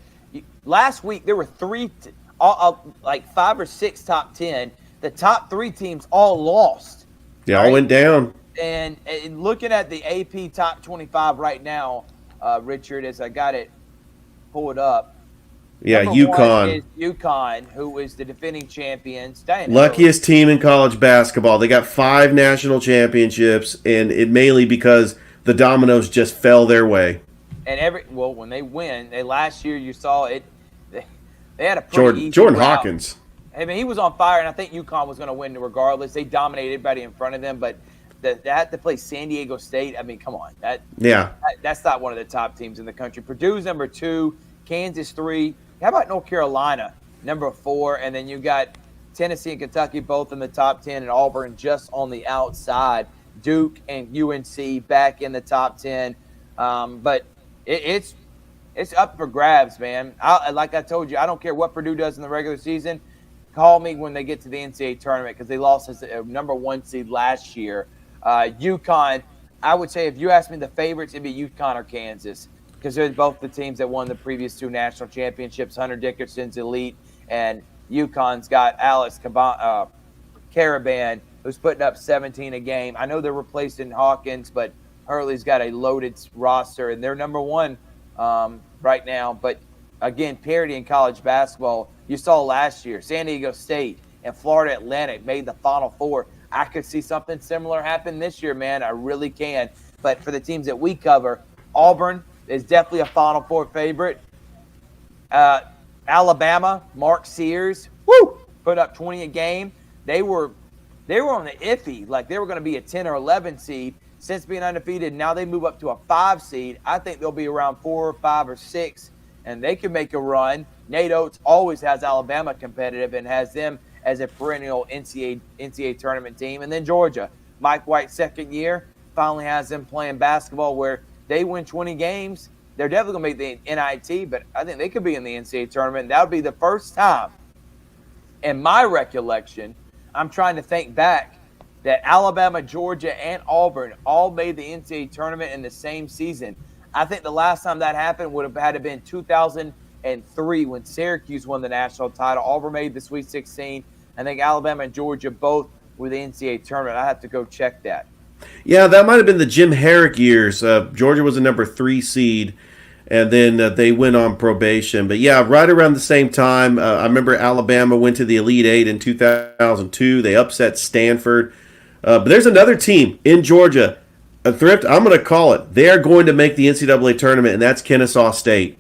last week there were 5 or 6 top 10. The top 3 teams all lost. They all went down. And looking at the AP top 25 right now, Richard, as I got it pulled up. Yeah, UConn, who is the defending champions. Luckiest team in college basketball. They got 5 national championships, and it mainly because the dominoes just fell their way. And when they win, last year you saw it. They had a pretty easy Jordan route. Hawkins. I mean, he was on fire, and I think UConn was going to win regardless. They dominated everybody in front of them, but they had to play San Diego State. I mean, come on. That's not one of the top teams in the country. Purdue's number 2, Kansas 3. How about North Carolina, number 4? And then you got Tennessee and Kentucky both in the top 10, and Auburn just on the outside. Duke and UNC back in the top 10. But it's up for grabs, man. Like I told you, I don't care what Purdue does in the regular season. Call me when they get to the NCAA tournament because they lost as a number 1 seed last year. UConn, I would say if you ask me the favorites, it'd be UConn or Kansas because they're both the teams that won the previous 2 national championships. Hunter Dickerson's elite, and UConn's got Alex Caravan, who's putting up 17 a game. I know they're replacing Hawkins, but Hurley's got a loaded roster, and they're number 1 right now. But, again, parity in college basketball. You saw last year, San Diego State and Florida Atlantic made the Final Four. I could see something similar happen this year, man. I really can. But for the teams that we cover, Auburn is definitely a Final Four favorite. Alabama, Mark Sears, put up 20 a game. They were on the iffy, like they were going to be a 10 or 11 seed. Since being undefeated, now they move up to a 5 seed. I think they'll be around 4 or 5 or 6, and they could make a run. Nate Oates always has Alabama competitive and has them as a perennial NCAA tournament team. And then Georgia, Mike White's second year, finally has them playing basketball where they win 20 games. They're definitely going to make the NIT, but I think they could be in the NCAA tournament. That would be the first time in my recollection. I'm trying to think back that Alabama, Georgia, and Auburn all made the NCAA tournament in the same season. I think the last time that happened would have had to been 2003 when Syracuse won the national title. Auburn made the Sweet 16. I think Alabama and Georgia both were the NCAA tournament. I have to go check that. Yeah, that might have been the Jim Herrick years. Georgia was a number 3 seed, and then they went on probation. But yeah, right around the same time, I remember Alabama went to the Elite Eight in 2002. They upset Stanford. But there's another team in Georgia, a Thrift. I'm going to call it. They are going to make the NCAA tournament, and that's Kennesaw State.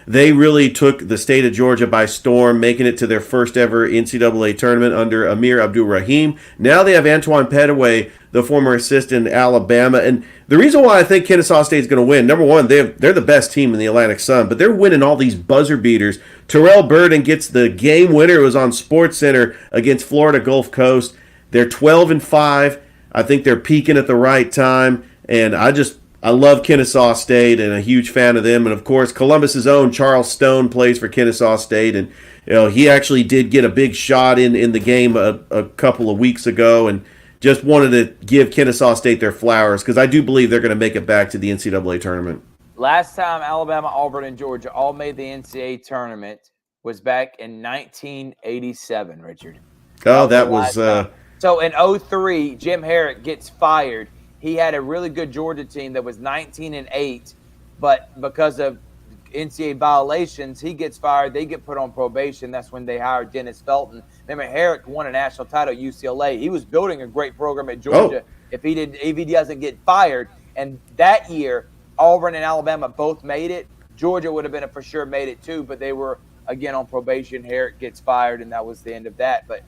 They really took the state of Georgia by storm, making it to their first ever NCAA tournament under Amir Abdul-Rahim. Now they have Antoine Petaway, the former assistant at Alabama. And the reason why I think Kennesaw State is going to win, number one, they're the best team in the Atlantic Sun, but they're winning all these buzzer beaters. Terrell Burden gets the game winner. It was on SportsCenter against Florida Gulf Coast. They're 12-5. I think they're peaking at the right time. And I love Kennesaw State and a huge fan of them. And, of course, Columbus's own Charles Stone plays for Kennesaw State. And, he actually did get a big shot in the game a couple of weeks ago, and just wanted to give Kennesaw State their flowers because I do believe they're going to make it back to the NCAA tournament. Last time Alabama, Auburn, and Georgia all made the NCAA tournament was back in 1987, Richard. Oh, that was So in 2003, Jim Herrick gets fired. He had a really good Georgia team that was 19-8, but because of NCAA violations, he gets fired. They get put on probation. That's when they hired Dennis Felton. Remember, Herrick won a national title at UCLA. He was building a great program at Georgia. If he doesn't get fired, and that year Auburn and Alabama both made it. Georgia would have been for sure made it too, but they were again on probation. Herrick gets fired, and that was the end of that. But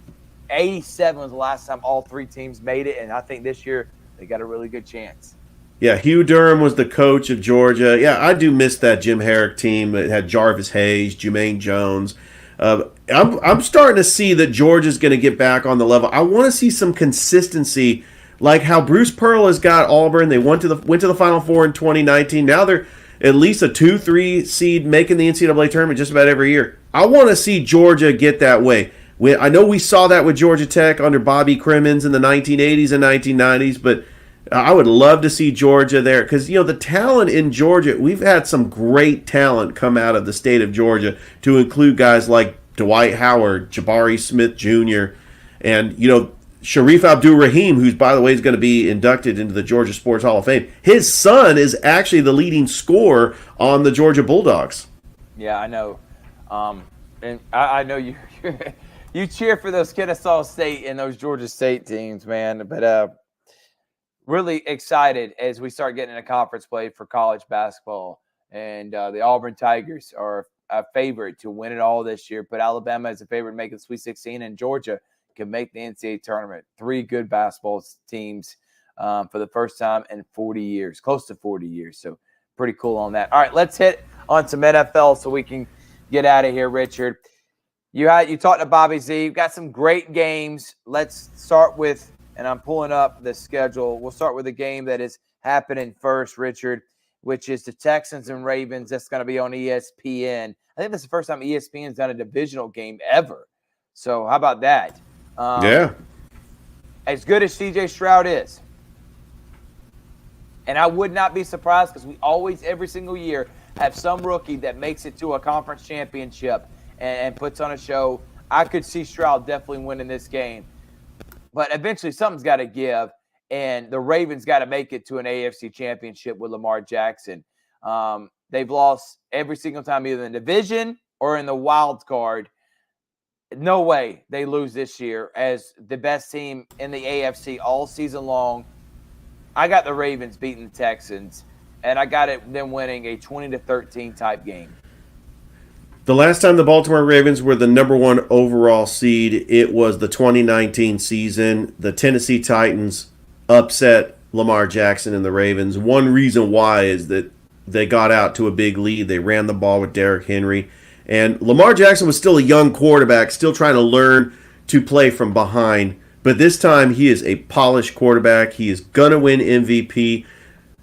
87 was the last time all three teams made it, and I think this year they got a really good chance. Yeah, Hugh Durham was the coach of Georgia. Yeah, I do miss that Jim Herrick team. It had Jarvis Hayes, Jermaine Jones. I'm starting to see that Georgia's going to get back on the level. I want to see some consistency, like how Bruce Pearl has got Auburn. They went to the Final Four in 2019. Now they're at least a 2-3 seed making the NCAA tournament just about every year. I want to see Georgia get that way. I know we saw that with Georgia Tech under Bobby Crimmins in the 1980s and 1990s, but I would love to see Georgia there because, the talent in Georgia, we've had some great talent come out of the state of Georgia, to include guys like Dwight Howard, Jabari Smith Jr., and, Sharif Abdul-Rahim, who's, by the way, is going to be inducted into the Georgia Sports Hall of Fame. His son is actually the leading scorer on the Georgia Bulldogs. Yeah, I know. And I know you you cheer for those Kennesaw State and those Georgia State teams, man. But really excited as we start getting into conference play for college basketball. And the Auburn Tigers are a favorite to win it all this year. But Alabama is a favorite to make the Sweet 16, and Georgia can make the NCAA tournament. 3 good basketball teams for the first time in 40 years, close to 40 years. So pretty cool on that. All right, let's hit on some NFL so we can get out of here, Richard. You talked to Bobby Z. You've got some great games. Let's start with, and I'm pulling up the schedule. We'll start with the game that is happening first, Richard, which is the Texans and Ravens. That's going to be on ESPN. I think that's the first time ESPN's done a divisional game ever. So how about that? Yeah. As good as CJ Stroud is, and I would not be surprised because we always, every single year, have some rookie that makes it to a conference championship and puts on a show. I could see Stroud definitely winning this game. But eventually something's got to give, and the Ravens got to make it to an AFC championship with Lamar Jackson. They've lost every single time either in the division or in the wild card. No way they lose this year as the best team in the AFC all season long. I got the Ravens beating the Texans, and I got them winning a 20-13 type game. The last time the Baltimore Ravens were the number 1 overall seed, it was the 2019 season. The Tennessee Titans upset Lamar Jackson and the Ravens. One reason why is that they got out to a big lead. They ran the ball with Derrick Henry. And Lamar Jackson was still a young quarterback, still trying to learn to play from behind. But this time he is a polished quarterback. He is going to win MVP.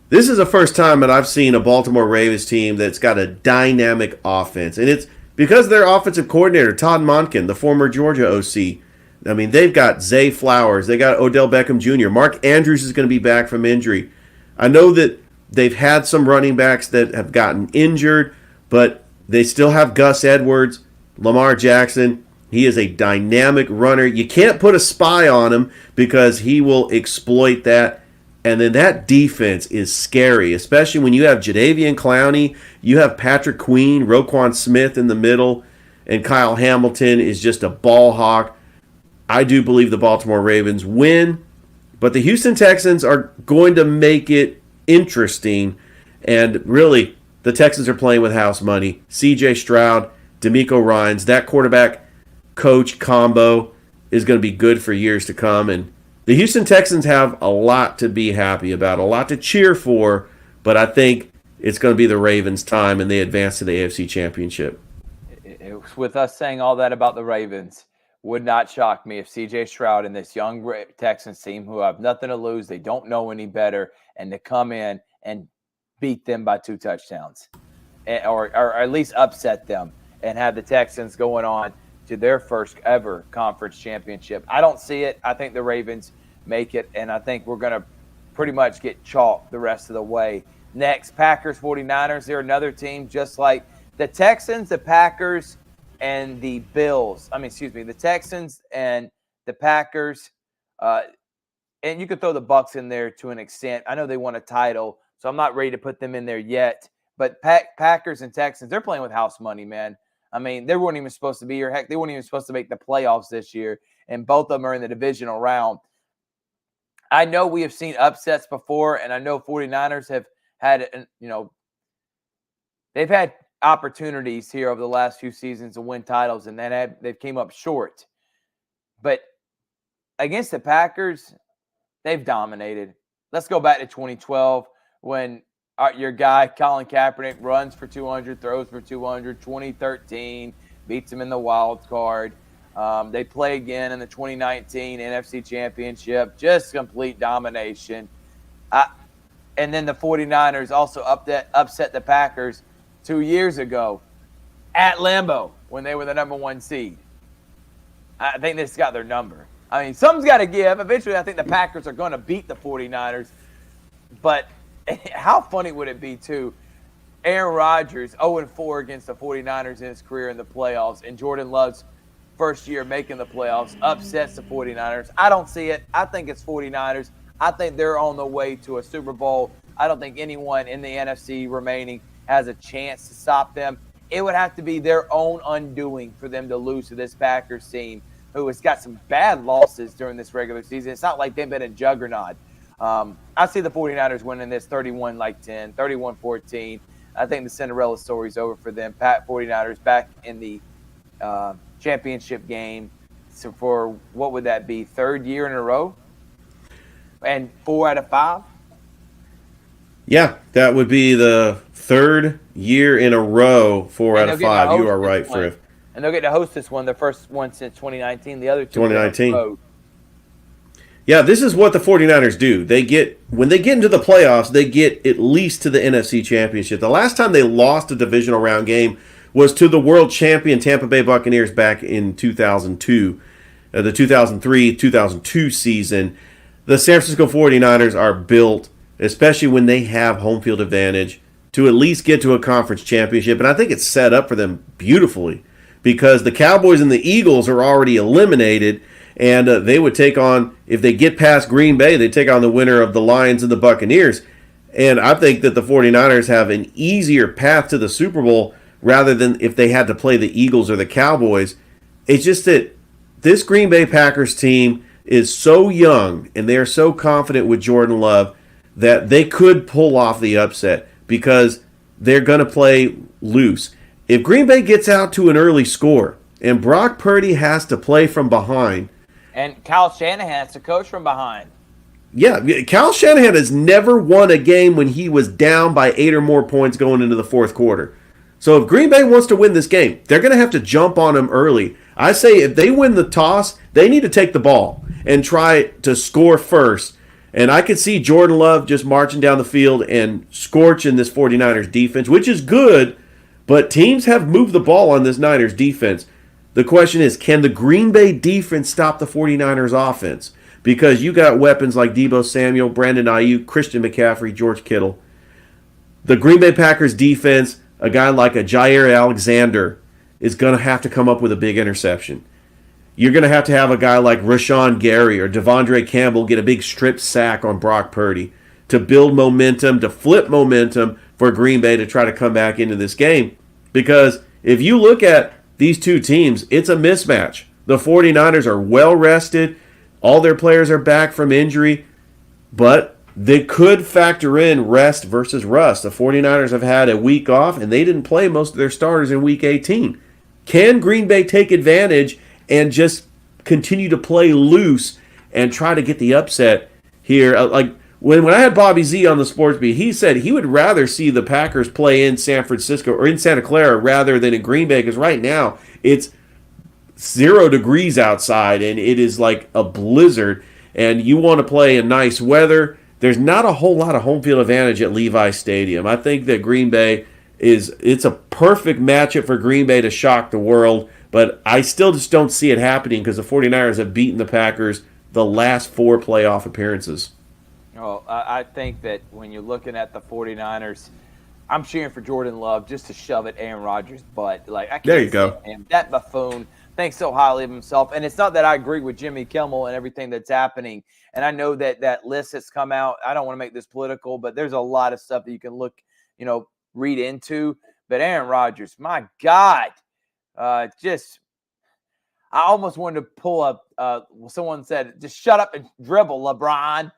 This is the first time that I've seen a Baltimore Ravens team that's got a dynamic offense. And it's because their offensive coordinator, Todd Monken, the former Georgia OC. I mean, they've got Zay Flowers. They got Odell Beckham Jr. Mark Andrews is going to be back from injury. I know that they've had some running backs that have gotten injured, but they still have Gus Edwards, Lamar Jackson. He is a dynamic runner. You can't put a spy on him because he will exploit that. And then that defense is scary, especially when you have Jadeveon Clowney, you have Patrick Queen, Roquan Smith in the middle, and Kyle Hamilton is just a ball hawk. I do believe the Baltimore Ravens win, but the Houston Texans are going to make it interesting. And really, the Texans are playing with house money. C.J. Stroud, D'Amico Ryans, that quarterback coach combo is going to be good for years to come. And the Houston Texans have a lot to be happy about, a lot to cheer for, but I think it's going to be the Ravens' time, and they advance to the AFC Championship. With us saying all that about the Ravens, would not shock me if C.J. Stroud and this young Texans team, who have nothing to lose, they don't know any better, and to come in and beat them by 2 touchdowns, or at least upset them, and have the Texans going on to their first ever conference championship. I don't see it. I think the Ravens make it, and I think we're going to pretty much get chalked the rest of the way. Next, Packers, 49ers. They're another team just like the Texans, the Packers, and the Bills. The Texans and the Packers. And you could throw the Bucs in there to an extent. I know they won a title, so I'm not ready to put them in there yet. But Packers and Texans, they're playing with house money, man. They weren't even supposed to be here. Heck, they weren't even supposed to make the playoffs this year, and both of them are in the divisional round. I know we have seen upsets before, and I know 49ers have had, they've had opportunities here over the last few seasons to win titles, and then they've came up short. But against the Packers, they've dominated. Let's go back to 2012 when your guy, Colin Kaepernick, runs for 200, throws for 200. 2013, beats him in the wild card. They play again in the 2019 NFC Championship. Just complete domination. And then the 49ers also upset the Packers 2 years ago at Lambeau when they were the number 1 seed. I think this got their number. Something's got to give. Eventually, I think the Packers are going to beat the 49ers. But how funny would it be, too? Aaron Rodgers, 0-4 against the 49ers in his career in the playoffs, and Jordan Love's first year making the playoffs upsets the 49ers. I don't see it. I think it's 49ers. I think they're on the way to a Super Bowl. I don't think anyone in the NFC remaining has a chance to stop them. It would have to be their own undoing for them to lose to this Packers team, who has got some bad losses during this regular season. It's not like they've been a juggernaut. I see the 49ers winning this 31-10, 31-14. I think the Cinderella story's over for them. 49ers back in the championship game. So for, what would that be, 3rd year in a row? And 4 out of 5? Yeah, that would be the 3rd year in a row, 4 out of 5. You are right, Thrift. And they'll get to host this one, the first one since 2019. The other 2 2019. Yeah, this is what the 49ers do. When they get into the playoffs, they get at least to the NFC Championship. The last time they lost a divisional round game was to the world champion Tampa Bay Buccaneers back in 2002, the 2003-2002 season. The San Francisco 49ers are built, especially when they have home field advantage, to at least get to a conference championship. And I think it's set up for them beautifully because the Cowboys and the Eagles are already eliminated. And they would take on, if they get past Green Bay, they take on the winner of the Lions and the Buccaneers. And I think that the 49ers have an easier path to the Super Bowl rather than if they had to play the Eagles or the Cowboys. It's just that this Green Bay Packers team is so young and they are so confident with Jordan Love that they could pull off the upset because they're going to play loose. If Green Bay gets out to an early score and Brock Purdy has to play from behind, and Kyle Shanahan has to coach from behind. Yeah, Kyle Shanahan has never won a game when he was down by 8 or more points going into the 4th quarter. So if Green Bay wants to win this game, they're going to have to jump on him early. I say if they win the toss, they need to take the ball and try to score first. And I could see Jordan Love just marching down the field and scorching this 49ers defense, which is good, but teams have moved the ball on this Niners defense. The question is, can the Green Bay defense stop the 49ers offense? Because you got weapons like Deebo Samuel, Brandon Ayuk, Christian McCaffrey, George Kittle. The Green Bay Packers defense, a guy like a Jair Alexander, is going to have to come up with a big interception. you're going to have a guy like Rashawn Gary or Devondre Campbell get a big strip sack on Brock Purdy to build momentum, to flip momentum for Green Bay to try to come back into this game. Because if you look at these two teams, it's a mismatch. The 49ers are well rested. All their players are back from injury. But they could factor in rest versus rust. The 49ers have had a week off, and they didn't play most of their starters in Week 18. Can Green Bay take advantage and just continue to play loose and try to get the upset here? Like when I had Bobby Z on the Sports Beat, he said he would rather see the Packers play in San Francisco or in Santa Clara rather than in Green Bay, because right now it's 0 degrees outside and it is like a blizzard, and you want to play in nice weather. There's not a whole lot of home field advantage at Levi Stadium. I think that Green Bay it's a perfect matchup for Green Bay to shock the world, but I still just don't see it happening because the 49ers have beaten the Packers the last 4 playoff appearances. Oh, I think that when you're looking at the 49ers, I'm cheering for Jordan Love just to shove at Aaron Rodgers' butt. Like, I can't There you go. Him. That buffoon thinks so highly of himself. And it's not that I agree with Jimmy Kimmel and everything that's happening. And I know that list that's come out, I don't want to make this political, but there's a lot of stuff that you can look, read into. But Aaron Rodgers, my God, I almost wanted to pull up. Someone said, just shut up and dribble, LeBron.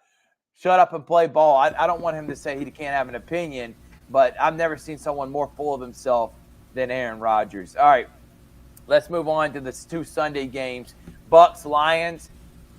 Shut up and play ball. I don't want him to say he can't have an opinion, but I've never seen someone more full of himself than Aaron Rodgers. All right, let's move on to the 2 Sunday games. Bucs-Lions.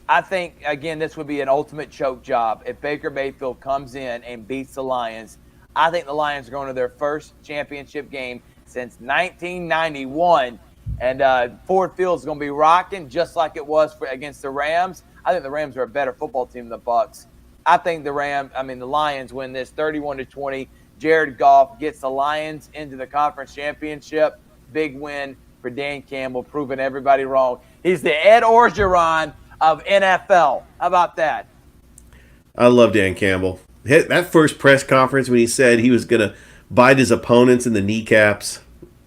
I think, again, this would be an ultimate choke job. If Baker Mayfield comes in and beats the Lions, I think the Lions are going to their first championship game since 1991. And Ford Field is going to be rocking just like it was against the Rams. I think the Rams are a better football team than the Bucs. I think the Lions win this 31-20. Jared Goff gets the Lions into the conference championship. Big win for Dan Campbell, proving everybody wrong. He's the Ed Orgeron of NFL. How about that? I love Dan Campbell. That first press conference when he said he was going to bite his opponents in the kneecaps.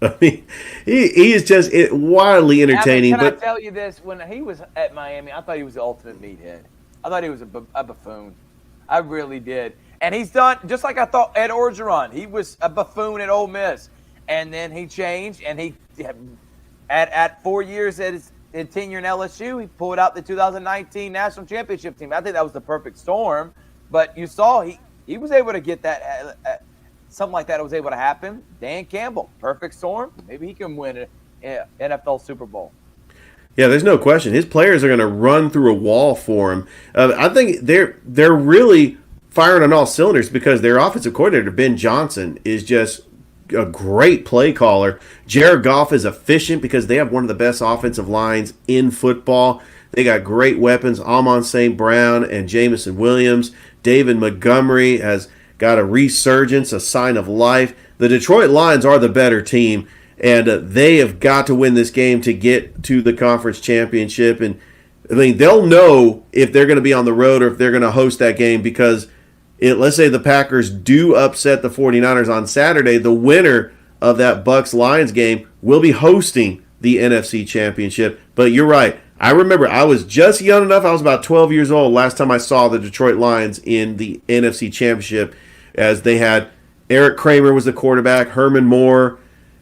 I mean, he is just wildly entertaining. Can I tell you this? When he was at Miami, I thought he was the ultimate meathead. I thought he was a buffoon. I really did. And he's done, just like I thought Ed Orgeron, he was a buffoon at Ole Miss. And then he changed, and he at 4 years at his tenure in LSU, he pulled out the 2019 National Championship team. I think that was the perfect storm. But you saw he was able to get that, something like that was able to happen. Dan Campbell, perfect storm. Maybe he can win an NFL Super Bowl. Yeah, there's no question. His players are going to run through a wall for him. I think they're really firing on all cylinders because their offensive coordinator, Ben Johnson, is just a great play caller. Jared Goff is efficient because they have one of the best offensive lines in football. They got great weapons, Amon St. Brown and Jamison Williams. David Montgomery has got a resurgence, a sign of life. The Detroit Lions are the better team. And they have got to win this game to get to the conference championship. And, I mean, they'll know if they're going to be on the road or if they're going to host that game because let's say the Packers do upset the 49ers on Saturday. The winner of that Bucs-Lions game will be hosting the NFC championship. But you're right. I remember I was just young enough. I was about 12 years old last time I saw the Detroit Lions in the NFC championship as they had Eric Kramer was the quarterback, Herman Moore.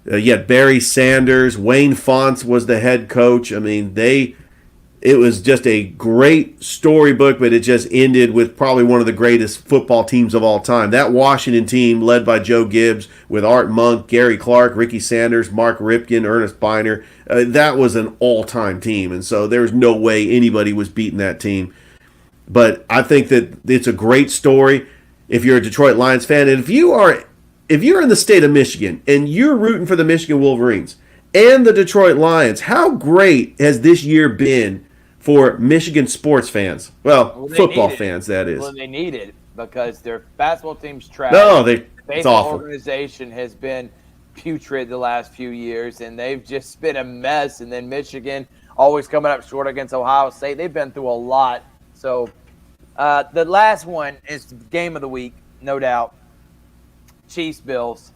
You had Barry Sanders, Wayne Fonts was the head coach. I mean, it was just a great storybook, but it just ended with probably one of the greatest football teams of all time. That Washington team, led by Joe Gibbs, with Art Monk, Gary Clark, Ricky Sanders, Mark Ripken, Ernest Biner, that was an all-time team, and so there's no way anybody was beating that team. But I think that it's a great story if you're a Detroit Lions fan, and if you're in the state of Michigan and you're rooting for the Michigan Wolverines and the Detroit Lions, how great has this year been for Michigan sports fans? Well football fans, that is. Well, they need it because their basketball team's trash. No, it's baseball awful. Organization has been putrid the last few years, and they've just been a mess. And then Michigan always coming up short against Ohio State. They've been through a lot. So the last one is the game of the week, no doubt. Chiefs-Bills.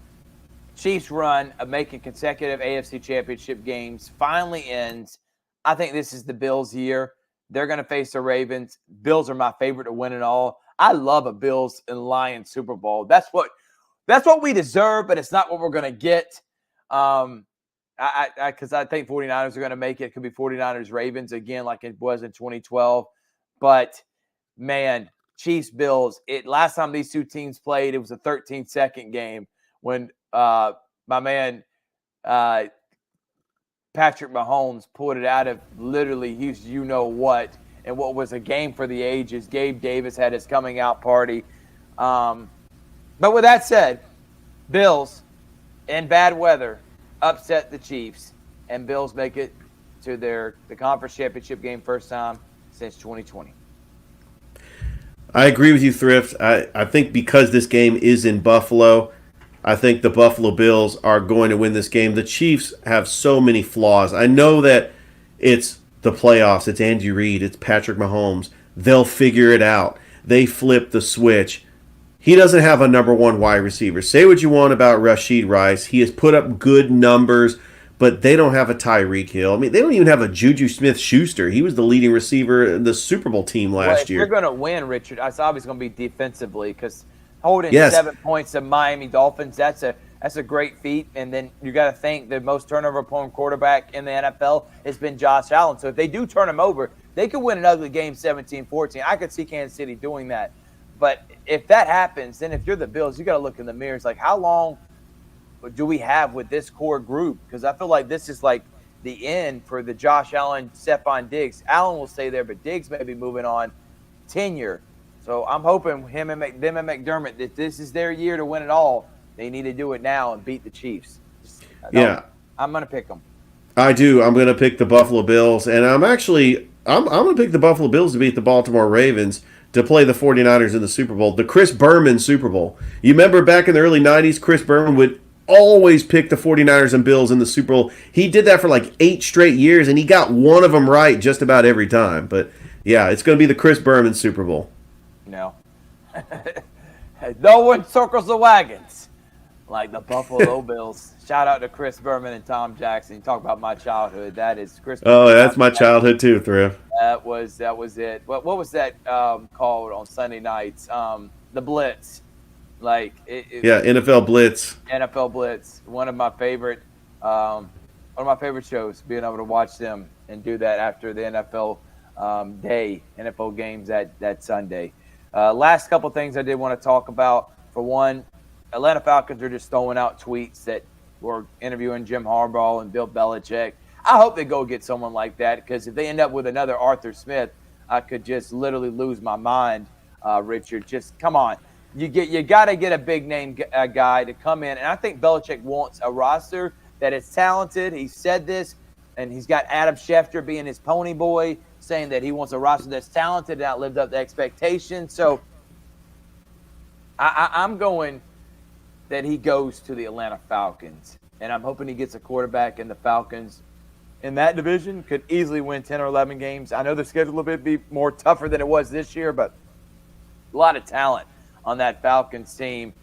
Chiefs run of making consecutive AFC championship games finally ends. I think this is the Bills' year. They're going to face the Ravens. Bills are my favorite to win it all. I love a Bills and Lions Super Bowl. That's what we deserve, but it's not what we're going to get. Because I think 49ers are going to make it. It could be 49ers Ravens again, like it was in 2012. But man, Chiefs Bills. Last time these two teams played, it was a 13-second game when my man Patrick Mahomes pulled it out of literally you know what, and what was a game for the ages. Gabe Davis had his coming out party. But with that said, Bills in bad weather upset the Chiefs, and Bills make it to the conference championship game first time since 2020. I agree with you, Thrift. I think because this game is in Buffalo, I think the Buffalo Bills are going to win this game. The Chiefs have so many flaws. I know that it's the playoffs. It's Andy Reid. It's Patrick Mahomes. They'll figure it out. They flip the switch. He doesn't have a number one wide receiver. Say what you want about Rashid Rice. He has put up good numbers, but they don't have a Tyreek Hill. I mean, they don't even have a Juju Smith-Schuster. He was the leading receiver in the Super Bowl team last year. If you're going to win, Richard, it's obviously going to be defensively, because holding 7 points to Miami Dolphins, that's a great feat. And then you got to think the most turnover-prone quarterback in the NFL has been Josh Allen. So if they do turn him over, they could win an ugly game 17-14. I could see Kansas City doing that. But if that happens, then if you're the Bills, you got to look in the mirror. It's like, how long do we have with this core group? Because I feel like this is like the end for the Josh Allen, Stephon Diggs. Allen will stay there, but Diggs may be moving on tenure. So I'm hoping them and McDermott, that this is their year to win it all. They need to do it now and beat the Chiefs. I'm going to pick them. I do. I'm going to pick the Buffalo Bills, and I'm going to pick the Buffalo Bills to beat the Baltimore Ravens to play the 49ers in the Super Bowl, the Chris Berman Super Bowl. You remember back in the early 90s, Chris Berman would always pick the 49ers and Bills in the Super Bowl. He did that for like 8 straight years, and he got one of them right just about every time. But, yeah, it's going to be the Chris Berman Super Bowl. No. No one circles the wagons like the Buffalo Bills. Shout out to Chris Berman and Tom Jackson. You talk about my childhood. That is Chris Berman. Oh, that's my childhood too, Thrift. That was it. What was that called on Sunday nights? The Blitz. NFL Blitz. NFL Blitz. One of my favorite shows. Being able to watch them and do that after the NFL NFL games that Sunday. Last couple things I did want to talk about. For one, Atlanta Falcons are just throwing out tweets that were interviewing Jim Harbaugh and Bill Belichick. I hope they go get someone like that, because if they end up with another Arthur Smith, I could just literally lose my mind, Richard. Just come on. You got to get a big name guy to come in, and I think Belichick wants a roster that is talented. He said this, and he's got Adam Schefter being his pony boy, saying that he wants a roster that's talented and not lived up to expectations. So I'm going that he goes to the Atlanta Falcons, and I'm hoping he gets a quarterback, and the Falcons in that division could easily win 10 or 11 games. I know the schedule will be more tougher than it was this year, but a lot of talent on that Falcons team.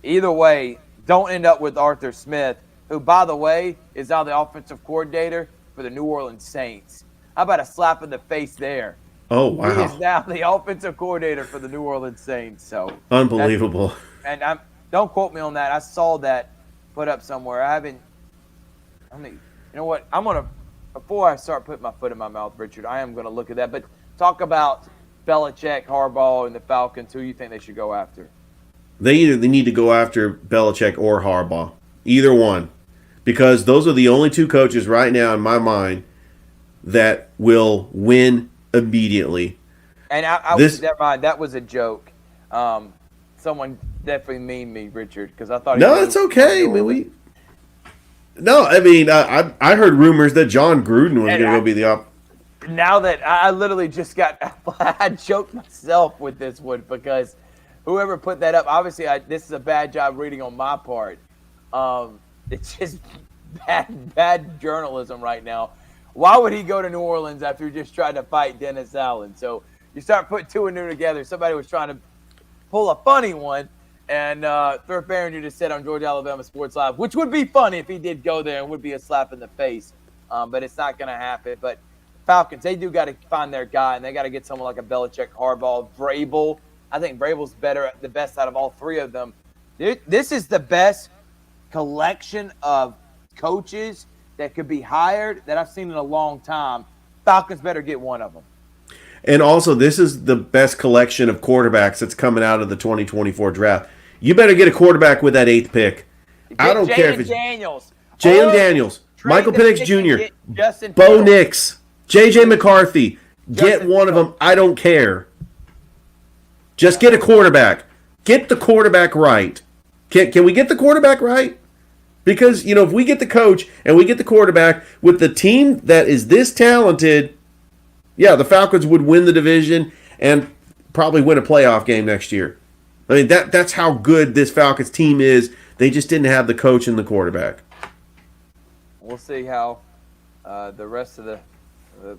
Either way, don't end up with Arthur Smith, who, by the way, is now the offensive coordinator for the New Orleans Saints. How about a slap in the face there? Oh, wow. He is now the offensive coordinator for the New Orleans Saints. So unbelievable. Don't quote me on that. I saw that put up somewhere. You know what? Before I start putting my foot in my mouth, Richard, I am going to look at that. But talk about Belichick, Harbaugh, and the Falcons. Who you think they should go after? They need to go after Belichick or Harbaugh. Either one. Because those are the only two coaches right now in my mind that will win immediately. And never mind, that was a joke. Someone definitely memed me, Richard, because I thought. No, it's okay. I heard rumors that John Gruden was going to go be the Now that I literally just I joked myself with this one, because whoever put that up, obviously this is a bad job reading on my part. It's just bad journalism right now. Why would he go to New Orleans after he just tried to fight Dennis Allen? So you start putting two and two together. Somebody was trying to pull a funny one, and Thrift Barringer just said on Georgia Alabama Sports Live, which would be funny if he did go there and would be a slap in the face. But it's not going to happen. But Falcons, they do got to find their guy, and they got to get someone like a Belichick, Harbaugh, Vrabel. I think Vrabel's the best out of all three of them. This is the best collection of coaches that could be hired that I've seen in a long time. Falcons better get one of them. And also, this is the best collection of quarterbacks that's coming out of the 2024 draft. You better get a quarterback with that 8th pick. I don't care if it's Daniels. Jalen Daniels, Michael Penix Jr., Bo Fields. Nix, J.J. McCarthy. Get one of them. I don't care. Just get a quarterback. Get the quarterback right. Can we get the quarterback right? Because, if we get the coach and we get the quarterback with the team that is this talented, yeah, the Falcons would win the division and probably win a playoff game next year. I mean, that's how good this Falcons team is. They just didn't have the coach and the quarterback. We'll see how the rest of the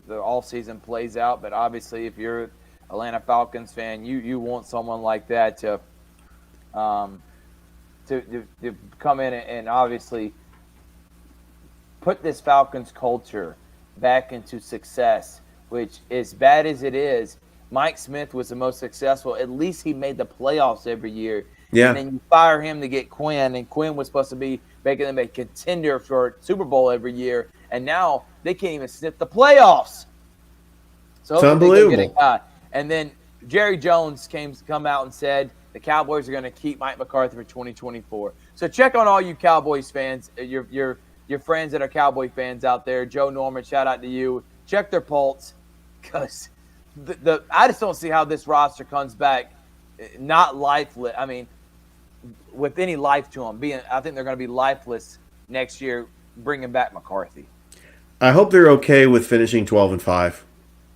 offseason plays out. But obviously, if you're an Atlanta Falcons fan, you want someone like that to come in and obviously put this Falcons culture back into success, which, as bad as it is, Mike Smith was the most successful. At least he made the playoffs every year. Yeah. And then you fire him to get Quinn, and Quinn was supposed to be making them a contender for Super Bowl every year, and now they can't even sniff the playoffs. So it's unbelievable. And then Jerry Jones come out and said the Cowboys are going to keep Mike McCarthy for 2024. So check on all you Cowboys fans, your friends that are Cowboy fans out there. Joe Norman, shout out to you. Check their pulse, because I just don't see how this roster comes back not lifeless. I mean, with any life to them. I think they're going to be lifeless next year, bringing back McCarthy. I hope they're okay with finishing 12-5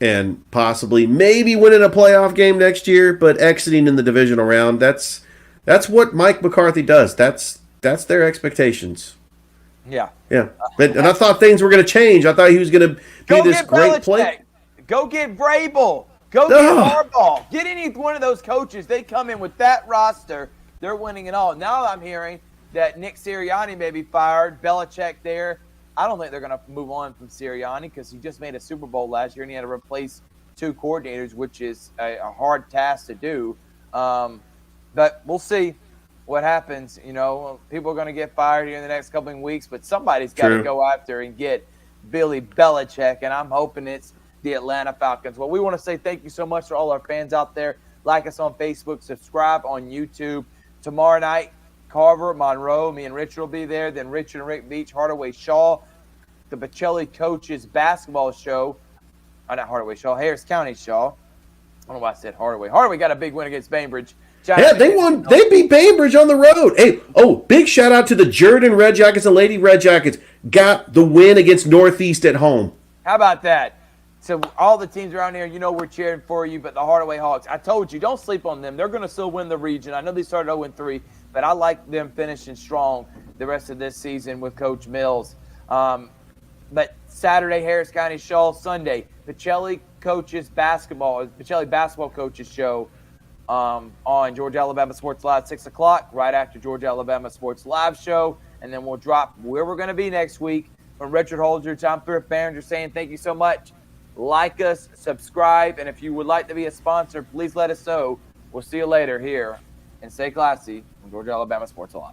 and possibly maybe winning a playoff game next year, but exiting in the divisional round. That's what Mike McCarthy does. That's their expectations. Yeah. Yeah. And I thought things were going to change. I thought he was going to be this great player. Go get Vrabel. Go get Harbaugh. Get any one of those coaches. They come in with that roster. They're winning it all. Now I'm hearing that Nick Sirianni may be fired. Belichick there. I don't think they're going to move on from Sirianni because he just made a Super Bowl last year and he had to replace 2 coordinators, which is a hard task to do. But we'll see what happens. People are going to get fired here in the next couple of weeks, but somebody's got to go after and get Billy Belichick, and I'm hoping it's the Atlanta Falcons. Well, we want to say thank you so much to all our fans out there. Like us on Facebook, subscribe on YouTube. Tomorrow night, Carver, Monroe, me and Richard will be there. Then Richard and Rick Beach, Hardaway Shaw, the Bocelli Coaches basketball show. Not Hardaway Shaw, Harris County Shaw. I don't know why I said Hardaway. Hardaway got a big win against Bainbridge. Yeah, they won. They beat Bainbridge on the road. Hey, big shout out to the Jordan Red Jackets and Lady Red Jackets. Got the win against Northeast at home. How about that? So all the teams around here, we're cheering for you, but the Hardaway Hawks, I told you, don't sleep on them. They're going to still win the region. I know they started 0-3, but I like them finishing strong the rest of this season with Coach Mills. But Saturday, Harris County Shaw. Sunday, Bocelli Basketball Coaches Show on Georgia Alabama Sports Live, 6 o'clock, right after Georgia Alabama Sports Live show. And then we'll drop where we're going to be next week. From Richard Holdridge, I'm Thrift Barringer saying thank you so much. Like us, subscribe, and if you would like to be a sponsor, please let us know. We'll see you later here, and stay classy on Georgia Alabama Sports Live.